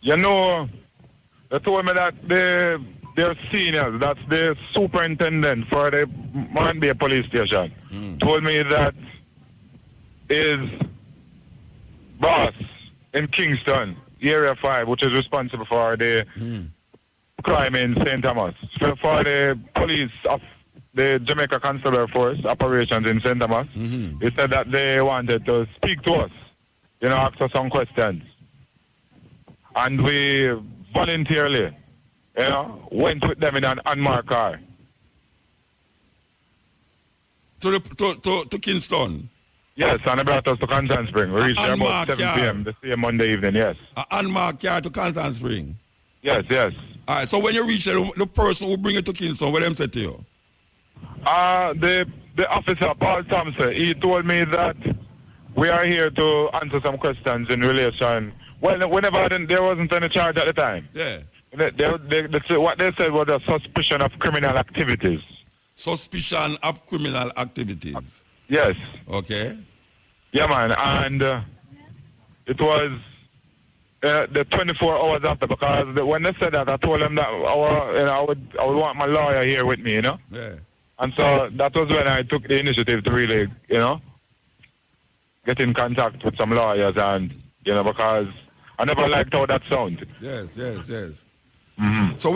They told me that their seniors, that's the superintendent for the Monday police station, told me that his boss in Kingston, Area 5, which is responsible for the crime in St. Thomas, for the police of the Jamaica Constable Force operations in St. Thomas, he said that they wanted to speak to us, ask us some questions. And we voluntarily, went with them in an unmarked car. To Kingston? Yes, and they brought us to Constant Spring. We reached there about 7 p.m. the same Monday evening, yes. An unmarked car to Constant Spring? Yes. All right, so when you reach there, the person who bring you to Kingston, what them say to you? The officer, Paul Thompson, he told me that we are here to answer some questions in relation. Well, whenever there wasn't any charge at the time. Yeah. What they said was a suspicion of criminal activities. Suspicion of criminal activities? Yes. Okay. Yeah, man, and it was the 24 hours after, because when they said that, I told them that I would want my lawyer here with me, Yeah. And so that was when I took the initiative to really, get in contact with some lawyers and, because I never liked how that sounded. Yes. Mm-hmm. So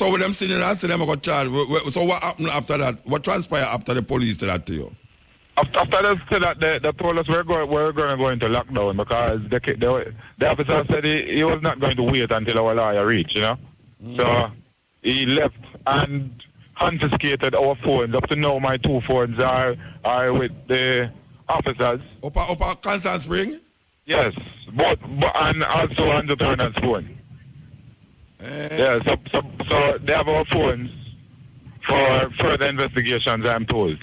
when them sitting and say them got charged, so what happened after that? What transpired after the police said that to you? After they said that, they told us we're going to go into lockdown because the officer said he was not going to wait until our lawyer reached, So he left and confiscated our phones. Up to now, my 2 phones are with the officers. Up Constant Spring? Yes, but and also on the Turner's phone. Yeah, so they have our phones for further investigations, I'm told.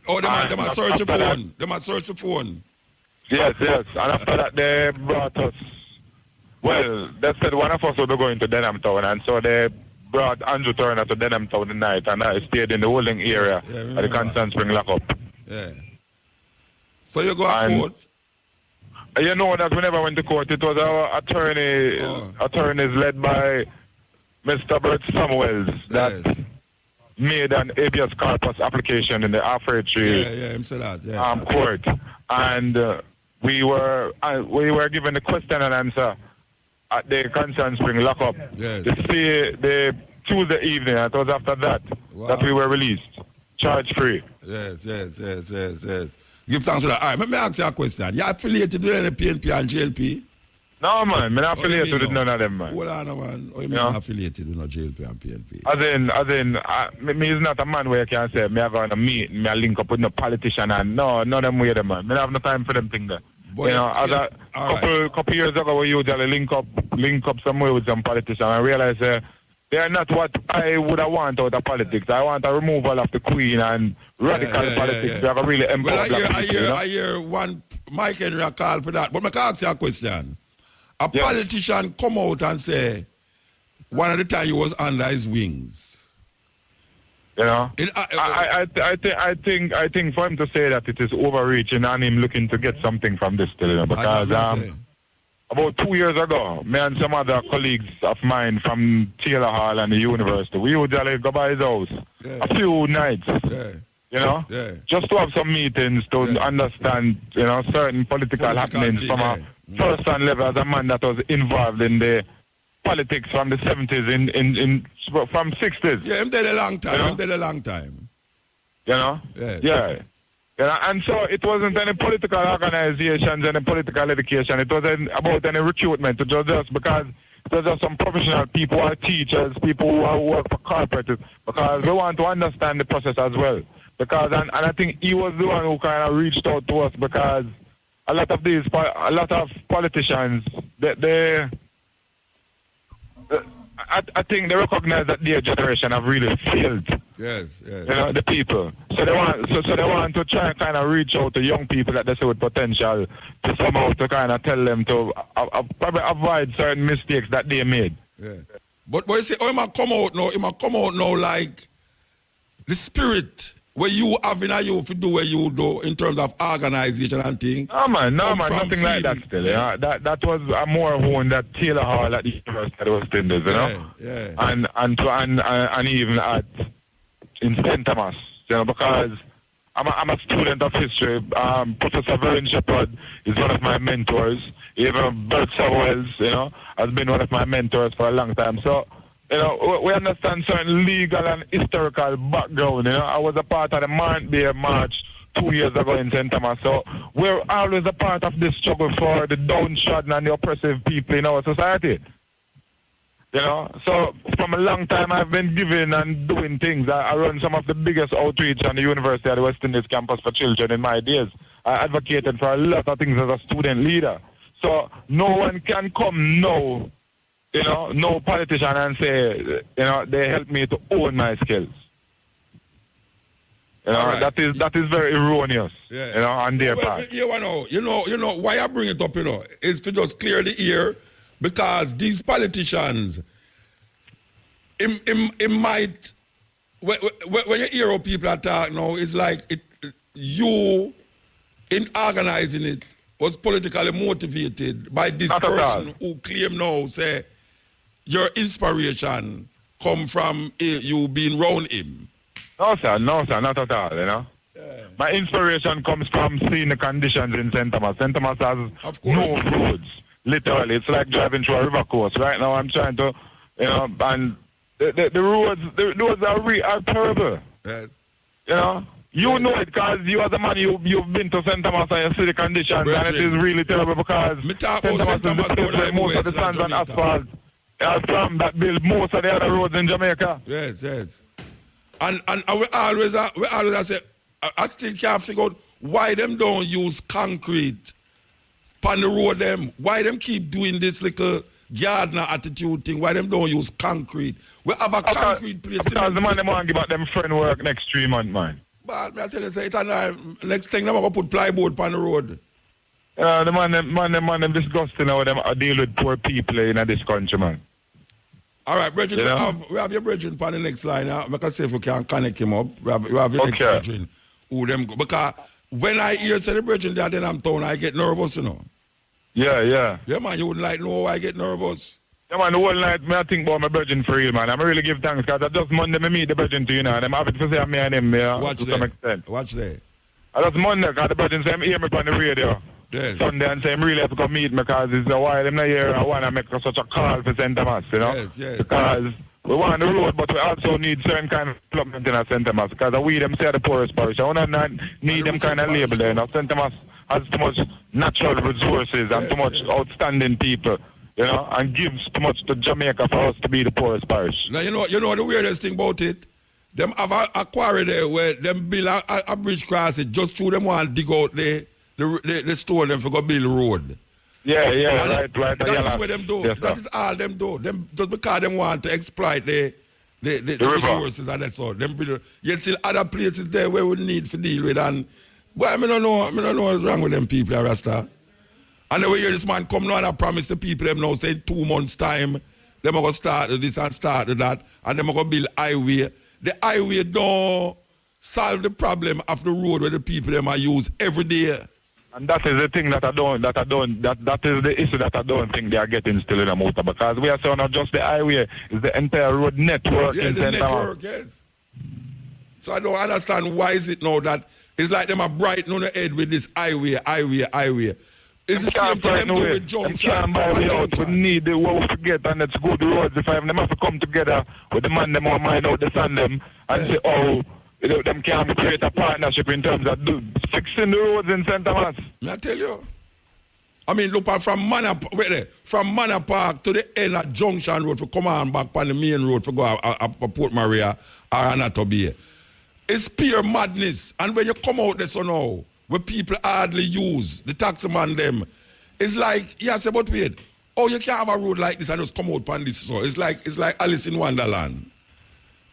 Oh, they might search the phone. They might search the phone. Yes. And after that, they brought us. Well, they said one of us would be going to Denham Town, and so they brought Andrew Turner to Denham Town tonight, and I stayed in the holding area at the Constant Spring lockup. Yeah. So you go to court? You know that we never went to court. It was our attorneys led by Mr. Bert Samuels that made an habeas corpus application in the court, and we were given the question and answer at the Constant Spring lockup. Yes. The Tuesday evening. It was after that that we were released, charge free. Yes. Give thanks for that. All right, let me ask you a question. You affiliated with any PNP and JLP? No, man. I'm not affiliated with none of them, man. Hold on, man. How you mean affiliated with no JLP and PNP? As in, me is not a man where you can say, me have a meet, me a link up with no politician, and no, none of them way, man. Me have no time for them thing there. Boy, a couple years ago, we usually link up somewhere with some politician, and realize they are not what I would have want out of politics. I want a removal of the Queen and radical politics. They are really empowered. Well, I hear one Mike Henry call for that. But I can ask you a question. A politician come out and say, one of the time he was under his wings. I think for him to say that it is overreaching and him looking to get something from this still, because about 2 years ago, me and some other colleagues of mine from Taylor Hall and the university, we usually go by his house a few nights, just to have some meetings to understand, certain political happenings from a first-hand level as a man that was involved in the politics from the 70s, from 60s. Yeah, him did a long time. Yeah. And so it wasn't any political organizations, any political education. It wasn't about any recruitment. It was just because it was just some professional people who are teachers, people who work for corporates, because we want to understand the process as well. Because and I think he was the one who kind of reached out to us because a lot of politicians I think they recognize that their generation have really failed. Yes. You know, the people. So they want to try and kind of reach out to young people that they see with potential to somehow to kind of tell them to probably avoid certain mistakes that they made. Yeah. But you say, it might come out now like the spirit where you have in you to do what you do in terms of organization and things. No man, nothing like that still. Yeah. That was a more one that Taylor Hall at the University of West Indies, you know? Yeah. And even in St. Thomas, you know, because I'm a student of history. Professor Vernon Shepherd is one of my mentors. Even Bert Sowells, you know, has been one of my mentors for a long time. So, you know, we understand certain legal and historical background. You know, I was a part of the March Bay March 2 years ago in St. Thomas. So we're always a part of this struggle for the downtrodden and the oppressive people in our society. You know, so from a long time I've been giving and doing things. I run some of the biggest outreach on the University of the West Indies campus for children in my days. I advocated for a lot of things as a student leader. So no one can come now, you know, no politician and say, you know, they helped me to own my skills. You know, right. that is very erroneous, you know, on their part. You know, why I bring it up, you know, is to just clear the air, because these politicians, it might, when you hear how people are talking now, it's like you, in organizing it, was politically motivated by this person who claim now, say, your inspiration come from you being around him. No, sir, not at all, you know. Yeah. My inspiration comes from seeing the conditions in St. Thomas. St. Thomas has no roads, literally. It's like driving through a river course. Right now I'm trying to, you know, and the roads are terrible. Yes. You know? You know it because you as a man, you've been to St. Thomas and you see the conditions, and it is really terrible because St. Thomas is the place where most of the sands and asphalt are from that build most of the other roads in Jamaica. Yes. And we always say, I still can't figure out why them don't use concrete on the road them. Why them keep doing this little gardener attitude thing? Why them don't use concrete? We have a concrete place. Because the man them want to give out them friend work next 3 months, man. But I tell you, say, next thing, they're going to put plywood on the road. The man them disgusting how them deal with poor people in this country, man. All right, Bridget, we have your Bridget on the next line. Because see if we can connect him up. We have your next Bridget. Who them go. Because when I hear say the Bridget there, then I'm told I get nervous, you know. Yeah. Yeah, man, you wouldn't like know why I get nervous. Yeah, man, the whole night, I think about my virgin for real, man. I'm really give thanks, because I just Monday, I meet the virgin to you, know, and I'm happy to say me and him, to some extent. Watch there. I just Monday, because the virgin say, I'm hear me on the radio. Yes. Sunday, and say, I'm really have to come meet me, because it's a while I'm not here, I want to make such a call for St. Thomas, you know? Yes. Because we want the road, but we also need certain kind of development in St. Thomas, because we them say the poorest parish. I want to need them kind of label there, you know? St. Thomas has too much natural resources and too much outstanding people. You know, and gives too much to Jamaica for us to be the poorest parish. Now, you know the weirdest thing about it? Them have a quarry there where them build a bridge cross it just through them want to dig out the stone them for go build a road. Yeah, right. That is what them do. Yes, that is all them do. Them just because them want to exploit the resources and that's all. Them build, yet still other places there where we need to deal with. And well, I don't know what's wrong with them people, Rasta. And then we hear this man come now and I promise the people them now say 2 months time, them are going to start this and start that, and them are going to build highway. The highway don't solve the problem of the road where the people them are use every day. And that is the thing that is the issue that I don't think they are getting still in the motor, because we are saying not just the highway, it's the entire road network in the network, yes. So I don't understand why is it now that it's like them are bright on the head with this highway. It's the same thing them do with junction. We need the what we forget, and it's good roads. If them have to come together with the man them or mind out the sun them and say, oh, you know, them can create a partnership in terms of fixing the roads in St. Thomas. I tell you. I mean, look from Manor Park to the end of Junction Road for come on back on the main road for go up Port Maria or Anatolia. It's pure madness. And when you come out there so now, where people hardly use the taxi man them, it's like, yeah, say, but wait, oh, you can't have a road like this and just come out on this. So it's like Alice in Wonderland.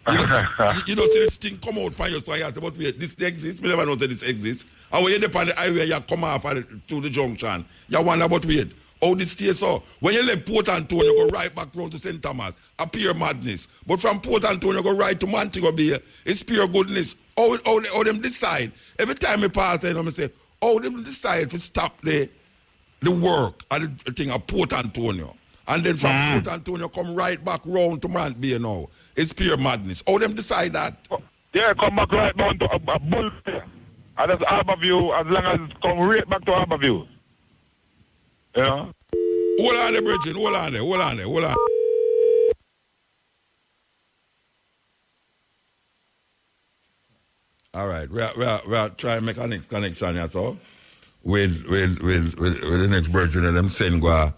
You don't see this thing come out on your so you say, but wait, this exists. We never know that this exists. And when you're on the highway, you come off to the junction. You wonder, but wait, how this stays so? When you leave Port Antonio, you go right back round to St. Thomas. A pure madness. But from Port Antonio, you go right to Montego Bay. It's pure goodness. How them decide? Every time we pass there, I say, how them decide to stop the work and the thing at Port Antonio. And then from Port Antonio, come right back round to Mount Bay now. It's pure madness. How them decide that? Yeah, come back right down to a bull. And that's Harborview, as long as it come right back to Harborview. Yeah. Hold on there, Bridget. Hold on there. All right. We are trying to make a next connection here, so with the next Bridget and them send go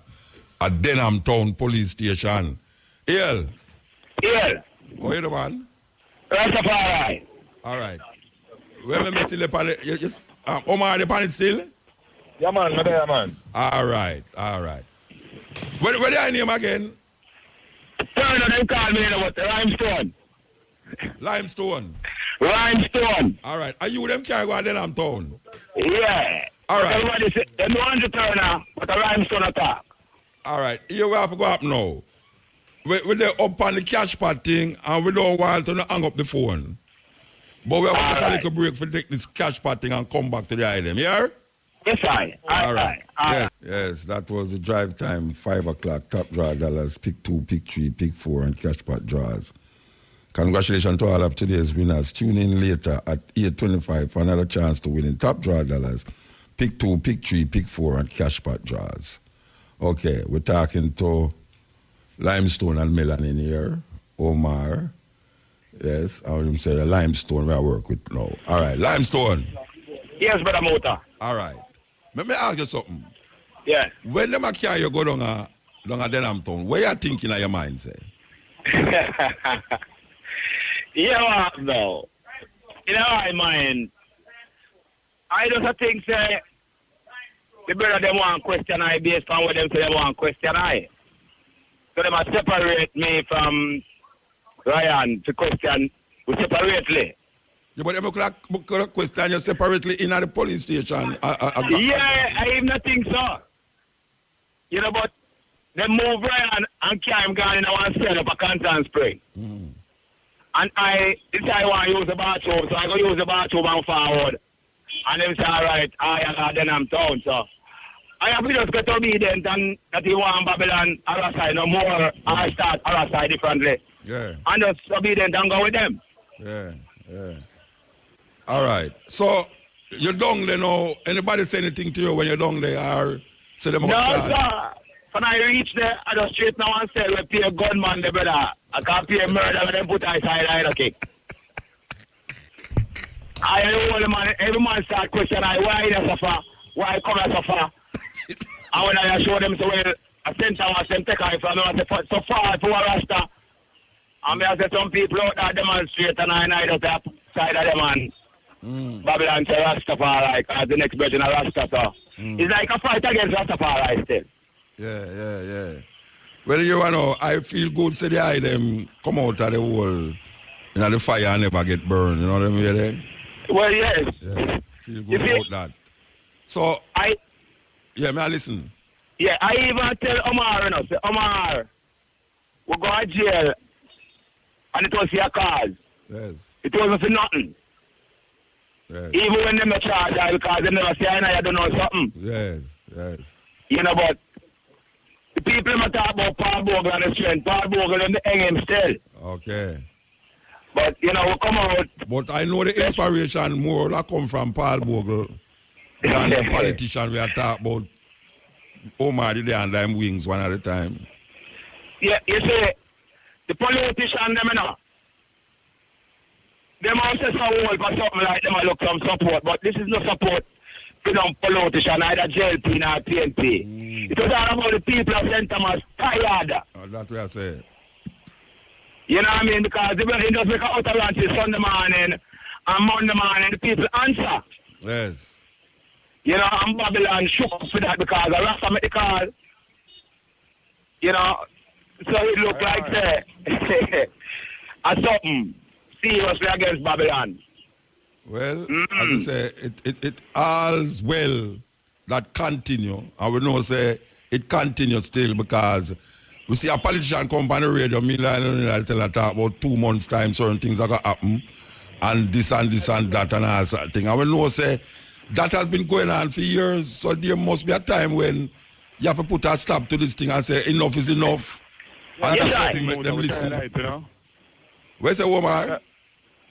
at Denham Town Police Station. Yeah. Oh, you the man? Rastafari. All right. Where me still upon it? Omar, the upon it still? Yeah, man. No there, man. All right. Where the name again? Turner, they call me about Limestone. Limestone. All right. Are you them carry go to Denham Town? Yeah. All right. Everybody say, they know the Turner, but the Limestone attack. All right. Here we have to go up now. We're up on the cash pot thing, and we don't want to hang up the phone. But we have to take a little break for take this cash pot thing and come back to the item. Yeah? Yes, I. All right. Yes, that was the drive time, 5 o'clock, top draw dollars, pick 2, pick 3, pick 4, and cash pot draws. Congratulations to all of today's winners. Tune in later at 8:25 for another chance to win in top draw dollars, pick 2, pick 3, pick 4, and cash pot draws. Okay, we're talking to Limestone and Melanin here. Omar. Yes, I would say Limestone I work with now. All right, Limestone. Yes, brother Mota. All right. Let me ask you something. Yeah. When them carry you go down a Denham Town, what you thinking in your mind, say? Yeah, no. In my mind, I just think, say, the brother them want question I based on what them say they want question I. So they must separate me from Ryan to question separately. Yeah, but them could question you separately in the police station. Yeah, I even not think so. You know, but they move Ryan and carry him gone in one cell up a Canton Spring. Mm. And this I want to use the bathroom, so I go use the bathroom and forward. And them say, all right, I then I'm town, so. I have to just get obedient and that he want Babylon other side no more. I start other side differently. Yeah. And just obedient and go with them. Yeah. All right. So you're down there now. Anybody say anything to you when you're down there or say them No, outside? sir. When I reach there, I just straight now and say, we pay a gunman, the brother. I can't pay a murder when they put inside I kick. I know the man, every man start question why they suffer, why come and suffer. And when I show them, so well, I sent them take off from them, I say, so far for a Rasta. And I say, some people out there demonstrate, and I just have side of them, and Babylon say Rastafari, as the next version of Rasta, so. It's like a fight against Rastafari still. Yeah. Well, you know, I feel good to the them come out of the wall, the fire and never get burned, you know what I mean? Well, yes. Yeah, feel good about that. So, yeah, may I listen? Yeah, I even tell Omar, you know, say, Omar, we go to jail, and it was your cause. Yes. It wasn't for nothing. Yes. Even when they charge I because they never say, I don't know something. Yes. You know, but the people who talk about Paul Bogle and the strength, Paul Bogle and the hang him still. Okay. But, you know, we come out. But I know the inspiration more that come from Paul Bogle than the politician we are talking about. Omar did and them wings one at a time. Yeah, you see, the politician, them, you know, they must say some word for something like them look some support, but this is no support for them politician, either JLP nor PNP. It was all about the people of St. Thomas tired. That's what I say. You know what I mean? Because they just make an utterance Sunday morning And Monday morning, the people answer. Yes. You know, and Babylon shook up for that because I lost the call. You know, so it looked like something seriously against Babylon. Well, as I say, it all's well that continue. And we know say it continues still because we see a politician come on the radio, I tell her talk about 2 months' time, certain things are going to happen, and this and that and all sort of thing. And we know say that has been going on for years, so there must be a time when you have to put a stop to this thing and say enough is enough. And that's something make them listen. Where's the woman?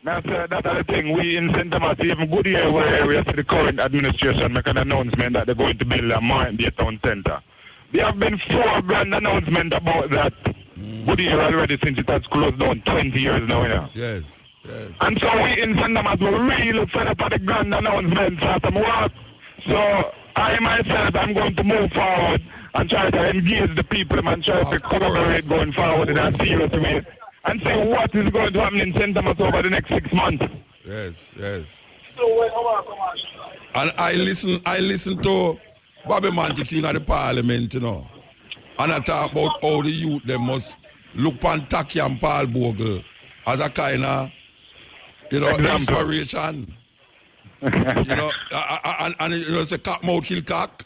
That's the thing. We in St. Thomas, even good year where we see the current administration make an announcement that they're going to build a mine in town center. There have been 4 grand announcements about that. Good year already since it has closed down 20 years now. Yeah. Yes. Yes. And so we in St. Thomas were really fed up at the grand announcements for some work. So I myself, I'm going to move forward and try to engage the people and try to collaborate going forward in a serious way. And see what is going to happen in St. Thomas over the next 6 months. Yes. And I listen to Bobby Mantic in the parliament, you know. And I talk about how the youth they must look on Taki and Paul Bogle as a kind of, inspiration. And it's a cat mouth kill cock.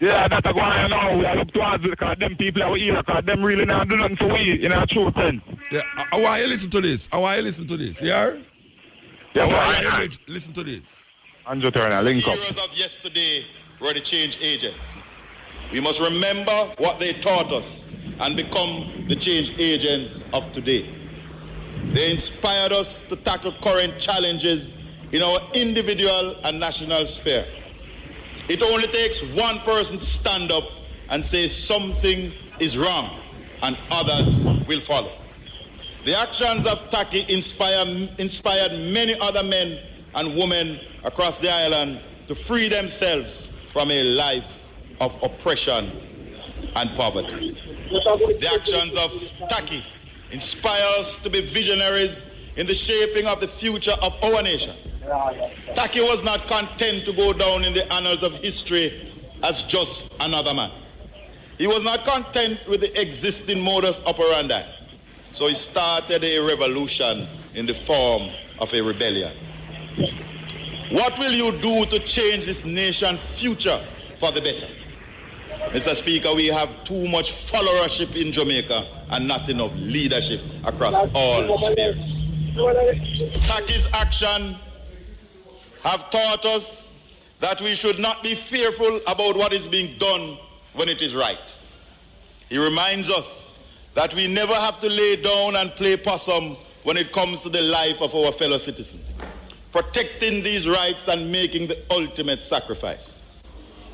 Yeah, that's why I know we are up towards it because them people are here because them really not doing nothing for we in a true sense. Yeah, I want you to listen to this. Yeah? Listen to this. Andrew Turner, link up. The heroes of yesterday were the change agents. We must remember what they taught us and become the change agents of today. They inspired us to tackle current challenges in our individual and national sphere. It only takes one person to stand up and say something is wrong, and others will follow. The actions of Taki inspired many other men and women across the island to free themselves from a life of oppression and poverty. The actions of Taki inspire us to be visionaries in the shaping of the future of our nation. Taki was not content to go down in the annals of history as just another man. He was not content with the existing modus operandi, so he started a revolution in the form of a rebellion. What will you do to change this nation's future for the better? Mr. Speaker, we have too much followership in Jamaica and not enough leadership across all spheres. Taki's action have taught us that we should not be fearful about what is being done when it is right. He reminds us that we never have to lay down and play possum when it comes to the life of our fellow citizens, protecting these rights and making the ultimate sacrifice.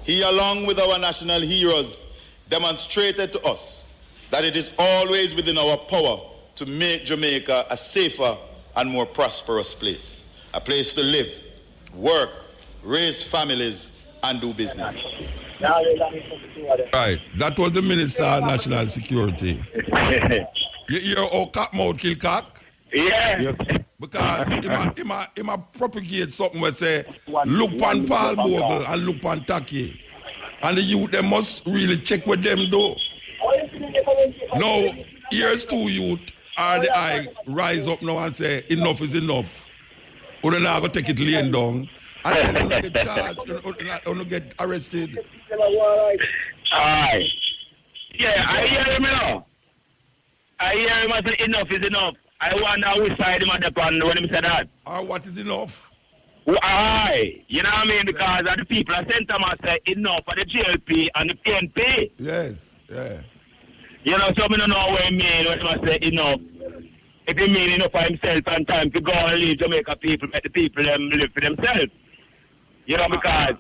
He, along with our national heroes, demonstrated to us that it is always within our power to make Jamaica a safer and more prosperous place, a place to live, work, raise families, and do business. Right, that was the Minister of National Security. You hear how cat mouth kill cock? Yeah. Because he propagate something where say, look on Paul Bogle and look on Taki. And the youth, they must really check with them though. Now, here's 2 youth, RDI rise up now and say, enough is enough. Or they're not going to take it laying down. And then they get charged, or they get arrested. Aye. Yeah, I hear him now. I hear him say enough is enough. I wonder which side him at the pan when him said that. What is enough? Aye. You know what I mean? Because of the people at St. Thomas say enough for the GLP and the PNP. Yes, yeah. You know, so I don't know what he mean when he say enough. If he mean enough for himself and time to go and leave Jamaica people, let the people live for themselves. You know, because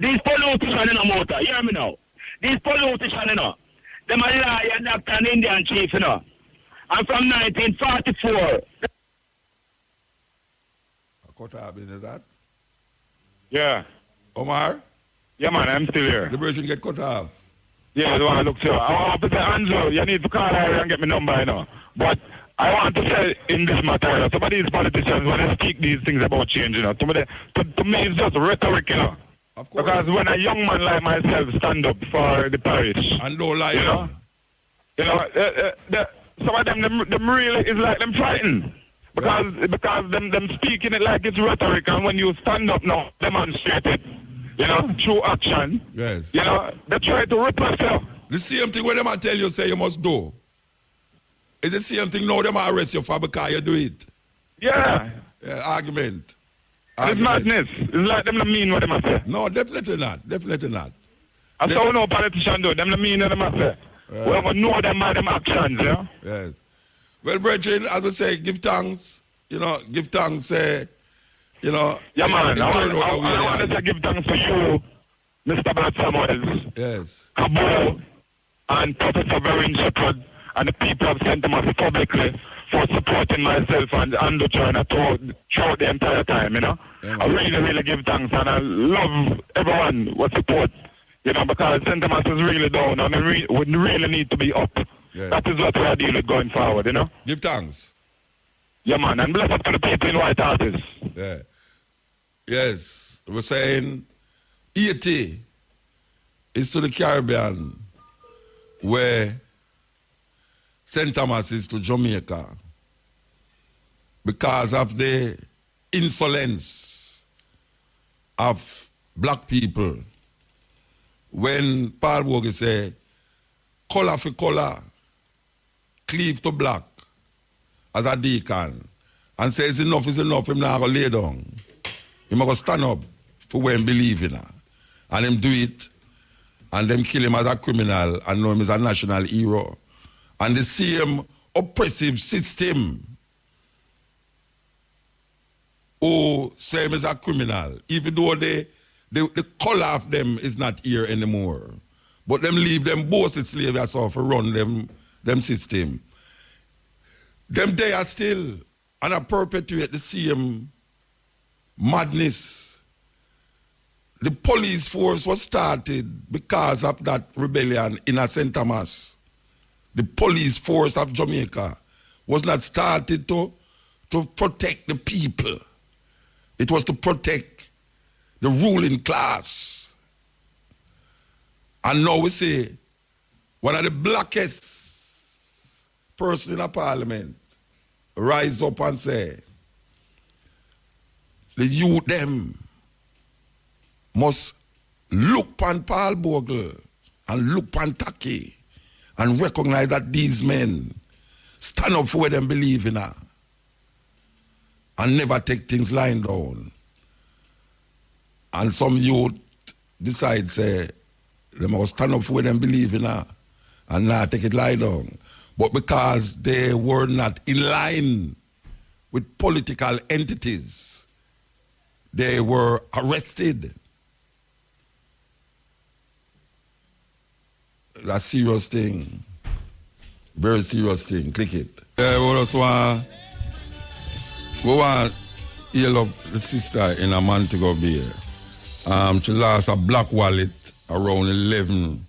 these politicians in a motor, you hear me now? These politicians, you know, them a liar, doctor and Indian chief, you know. And from 1944. What happened is that? Yeah. Omar? Yeah, man, I'm still here. The version get cut off. Yeah, I want to look to. I want to say, Andrew, you need to call her and get my number, you know. But I want to say in this matter, some of these politicians, when they speak these things about change, to me it's just rhetoric, Of course. Because when a young man like myself stand up for the parish, and don't lie, some of them really is like them frightened. Because them speaking it like it's rhetoric, and when you stand up now, demonstrate it, through action, yes. They try to repress you. The same thing when them tell you say you must do. It's the same thing now them arrest you for because you do it. Yeah. Argument. It's madness. It's like them not mean what them say. No, definitely not. Definitely not. And so no politician do. Them not mean what them say. We have to know them and them actions, Yes. Well, brethren, as I say, give thanks. Give thanks, Yeah, man. I want to say give thanks to you, Mr. Brad Samuels. Yes. Cabo and Professor Verin Shepherd and the people of St. Thomas publicly for supporting myself and Andrew China throughout the entire time, Yeah, I really, really give thanks and I love everyone who support, because St. Thomas is really down and we really need to be up. Yeah. That is what we are dealing with going forward, Give thanks. Yeah, man, and bless up to the people in White Artists. Yeah. Yes. We're saying 80 is to the Caribbean where St. Thomas is to Jamaica because of the insolence of black people. When Paul Bogie say, color for color, cleave to black as a deacon, and says enough is enough, him not going to lay down. He must stand up for what he believe in. And him do it, and them kill him as a criminal and know him as a national hero. And the same oppressive system who say him as a criminal, even though the color of them is not here anymore. But them leave them both as slaves as for run them system. Them they are still and I perpetuate the same madness. The police force was started because of that rebellion in St. Thomas. The police force of Jamaica was not started to protect the people. It was to protect the ruling class. And now we see one of the blackest person in a parliament rise up and say, the youth them must look upon Paul Bogle and look upon Taki and recognize that these men stand up for what they believe in and never take things lying down. And some youth decide, say, they must stand up for what they believe in and not take it lie down. But because they were not in line with political entities, they were arrested. That's a serious thing. Very serious thing. Click it. We just want to heal up the sister in a Montego Bay. She lost a black wallet around 11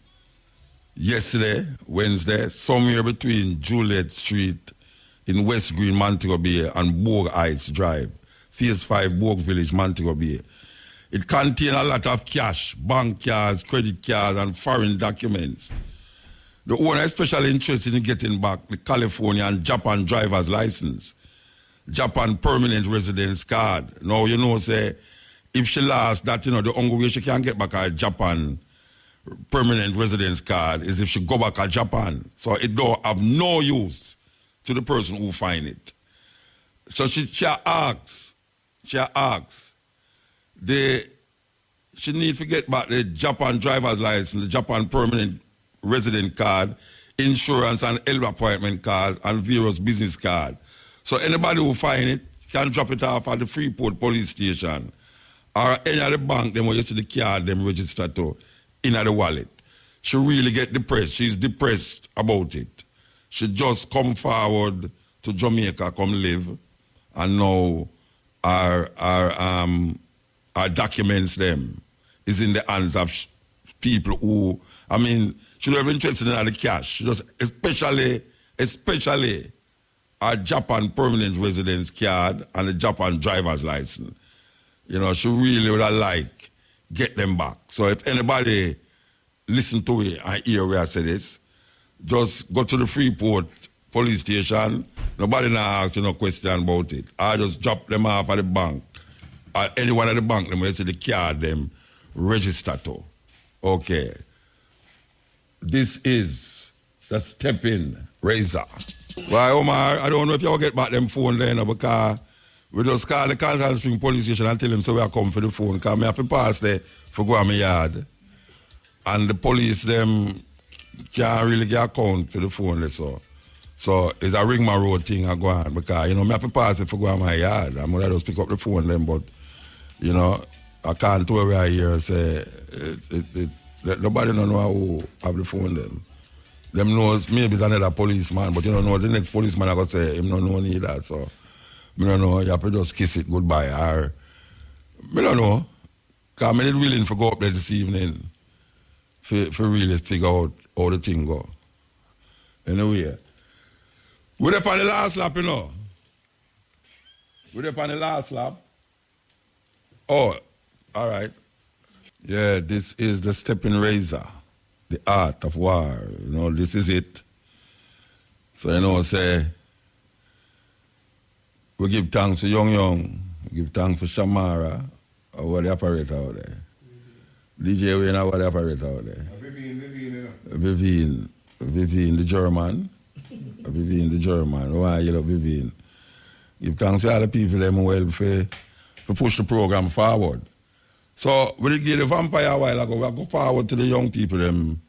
yesterday, Wednesday, somewhere between Juliet Street in West Green, Montego Bay, and Bourg Heights Drive, Phase 5, Bourg Village, Montego Bay. It contained a lot of cash, bank cards, credit cards, and foreign documents. The owner is especially interested in getting back the California and Japan driver's license, Japan permanent residence card. Now, say, if she lost that, the only way she can get back her Japan permanent residence card is if she go back to Japan. So it don't have no use to the person who find it. So she asks, she need to get back the Japan driver's license, the Japan permanent resident card, insurance and health appointment card, and various business card. So anybody who find it can drop it off at the Freeport police station or any of the bank, them where you see the card, them register to, in the wallet. She really get depressed. She's depressed about it. She just come forward to Jamaica, come live, and now our documents them is in the hands of people who, she don't have interested in the cash. She just especially a Japan permanent residence card and a Japan driver's license. You know, she really would have liked get them back. So if anybody listen to it and hear where I say this, just go to the Freeport police station. Nobody now ask you no question about it. I just drop them off at the bank. Anyone at the bank, them will say the card them register to. Okay. This is the Steppin Razor. Why, Omar, I don't know if y'all get back them phone there, because we just call the Carlton Spring police station and tell them so we are come for the phone, because I have to pass there for go on my yard. And the police, them can't really get account for the phone there, so it's a ring my road thing I go on, because, you know, I have to pass it for go on my yard. I'm going to just pick up the phone them, but, you know, I can't tell where I hear and say, nobody don't know who have the phone them. Them knows maybe it's another policeman, but you don't know the next policeman I got to say him don't know neither. So I don't know, you have to just kiss it goodbye. Or I don't know. Because I'm not willing to go up there this evening for really figure out how the thing go. Anyway. We're up on the last lap, you know. We're up on the last lap. Oh, all right. Yeah, this is the Steppin Razor, the art of war. You know, this is it. So, you know, say, we give thanks to Young, we give thanks to Shamara, or the operator out there. DJ Wayne, or the operator out there. Vivian, the German. Vivian, the German. Why you know Vivian? Give thanks to all the people them well for push the program forward. So we did give the Vampire a while ago. We go forward to the young people them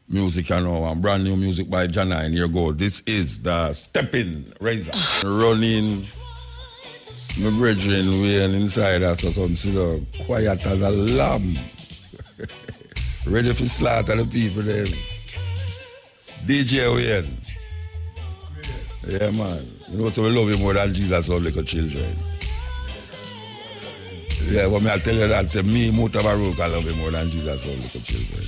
music, you know, and brand new music by Jana, and here go. This is the Steppin Razor. Running my brethren Wayne inside us, so come sit down, quiet as a lamb. Ready for slaughter the people them. DJ Wayne. Yeah, man. You know, so we love you more than Jesus love little children. Yeah, but me I tell you that, say me, Mutabaruka, love you more than Jesus love little children.